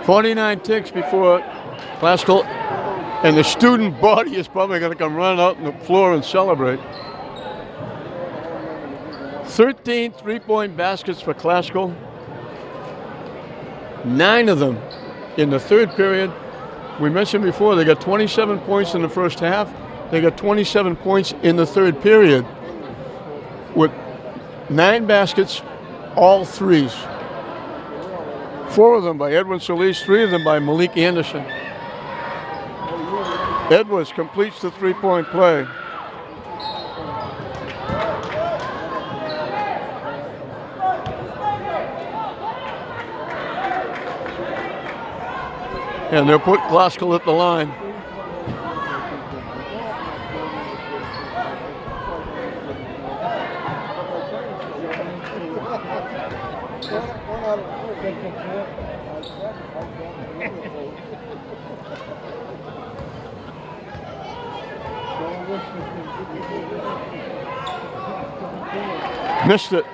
49 ticks before Classical, and the student body is probably going to come running out on the floor and celebrate. 13 3-point baskets for Classical. 9 of them in the third period. We mentioned before they got 27 points in the first half. They got 27 points in the third period with 9 baskets, all threes. 4 of them by Edwin Solis, 3 of them by Malik Anderson. Edwards completes the 3-point play. And they'll put Classical at the line. Missed it.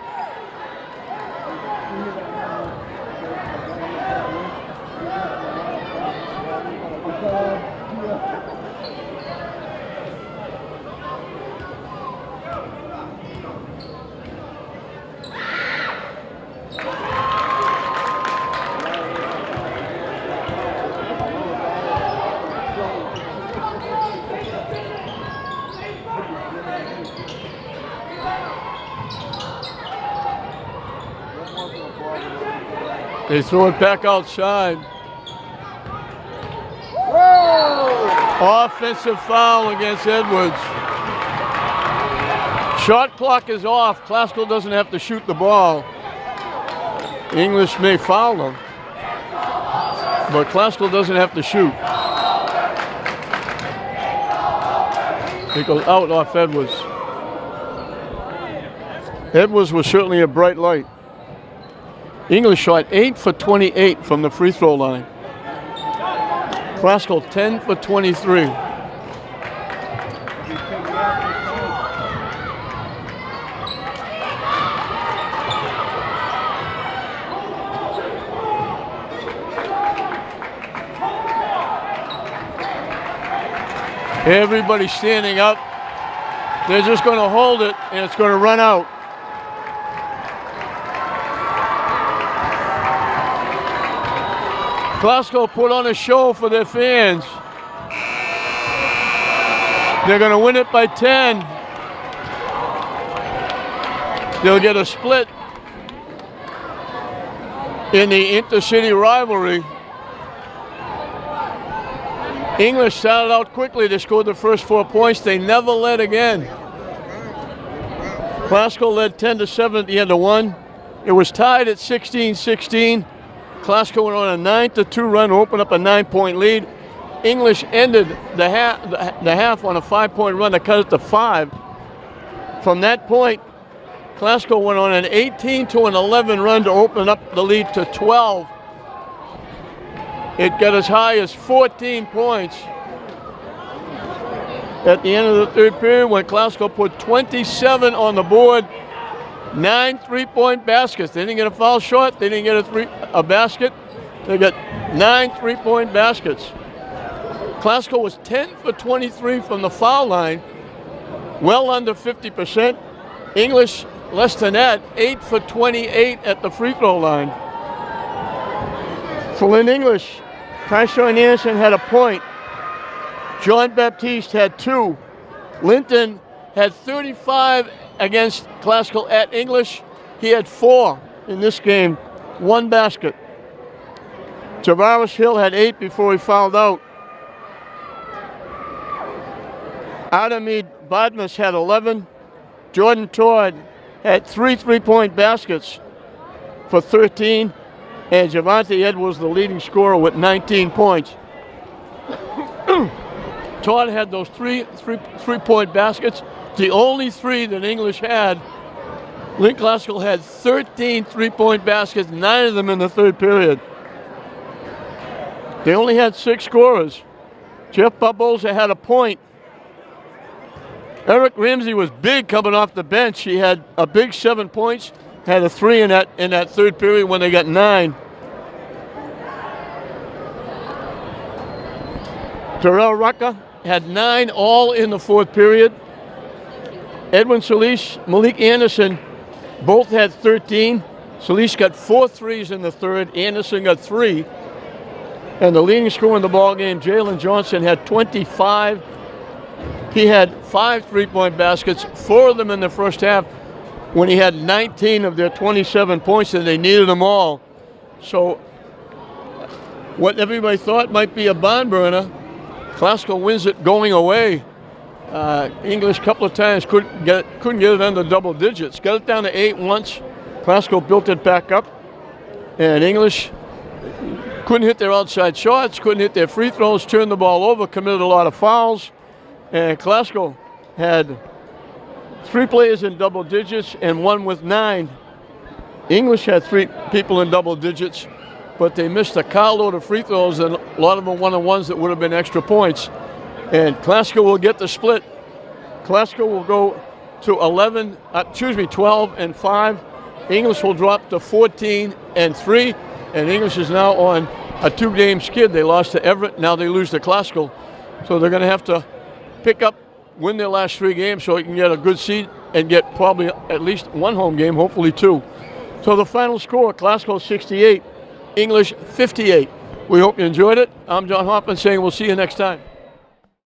They throw it back outside. Whoa! Offensive foul against Edwards. Shot clock is off. Classical doesn't have to shoot the ball. English may foul them, but Classical doesn't have to shoot. It goes out off Edwards. Edwards was certainly a bright light. English shot 8 for 28 from the free throw line. Classical 10 for 23. Everybody's standing up. They're just going to hold it, and it's going to run out. Classical put on a show for their fans. They're going to win it by 10. They'll get a split in the intercity rivalry. English started out quickly. They scored the first 4 points. They never led again. Classical led 10-7 at the end of 1. It was tied at 16-16. Classical went on a 9-2 run to open up a 9-point lead. English ended the half on a 5-point run to cut it to 5. From that point, Classical went on an 18-11 run to open up the lead to 12. It got as high as 14 points at the end of the third period when Classical put 27 on the board. 9 3-point baskets. They didn't get a foul shot. They didn't get a basket. They got 9 3-point baskets. Classical was 10 for 23 from the foul line, well under 50%. English less than that, 8 for 28 at the free throw line. For Lynn English, Tyshawn Anderson had a point. John Baptiste had 2. Linton had 35 against Classical at English. He had 4 in this game, 1 basket. Tavares Hill had 8 before he fouled out. Adamid Badmus had 11. Jordan Todd had 3 3-point baskets for 13. And Javante Edwards, the leading scorer, with 19 points. Todd had those three-point baskets. The only 3 that English had. Lynn Classical had 13 3-point baskets, 9 of them in the third period. They only had 6 scorers. Jeff Barboza had a point. Eric Ramsey was big coming off the bench. He had a big 7 points, had a 3 in that third period when they got 9. Terrell Rucker had 9 all in the fourth period. Edwin Solis, Malik Anderson both had 13. Solis got 4 threes in the third. Anderson got 3. And the leading scorer in the ballgame, Jalen Johnson, had 25. He had 5 three-point baskets, 4 of them in the first half, when he had 19 of their 27 points, and they needed them all. So what everybody thought might be a barn burner, Classical wins it going away. English a couple of times couldn't get it under double digits. Got it down to 8 once. Classical built it back up, and English couldn't hit their outside shots, couldn't hit their free throws, turned the ball over, committed a lot of fouls. And Classical had 3 players in double digits and 1 with 9. English had 3 people in double digits, but they missed a carload of free throws, and a lot of them one-on-ones that would have been extra points. And Classical will get the split. Classical will go to 12 and 5. English will drop to 14 and 3, and English is now on a 2-game skid. They lost to Everett, now they lose to Classical. So they're going to have to win their last 3 games so they can get a good seed and get probably at least 1 home game, hopefully 2. So the final score, Classical 68, English 58. We hope you enjoyed it. I'm John Hoffman saying we'll see you next time.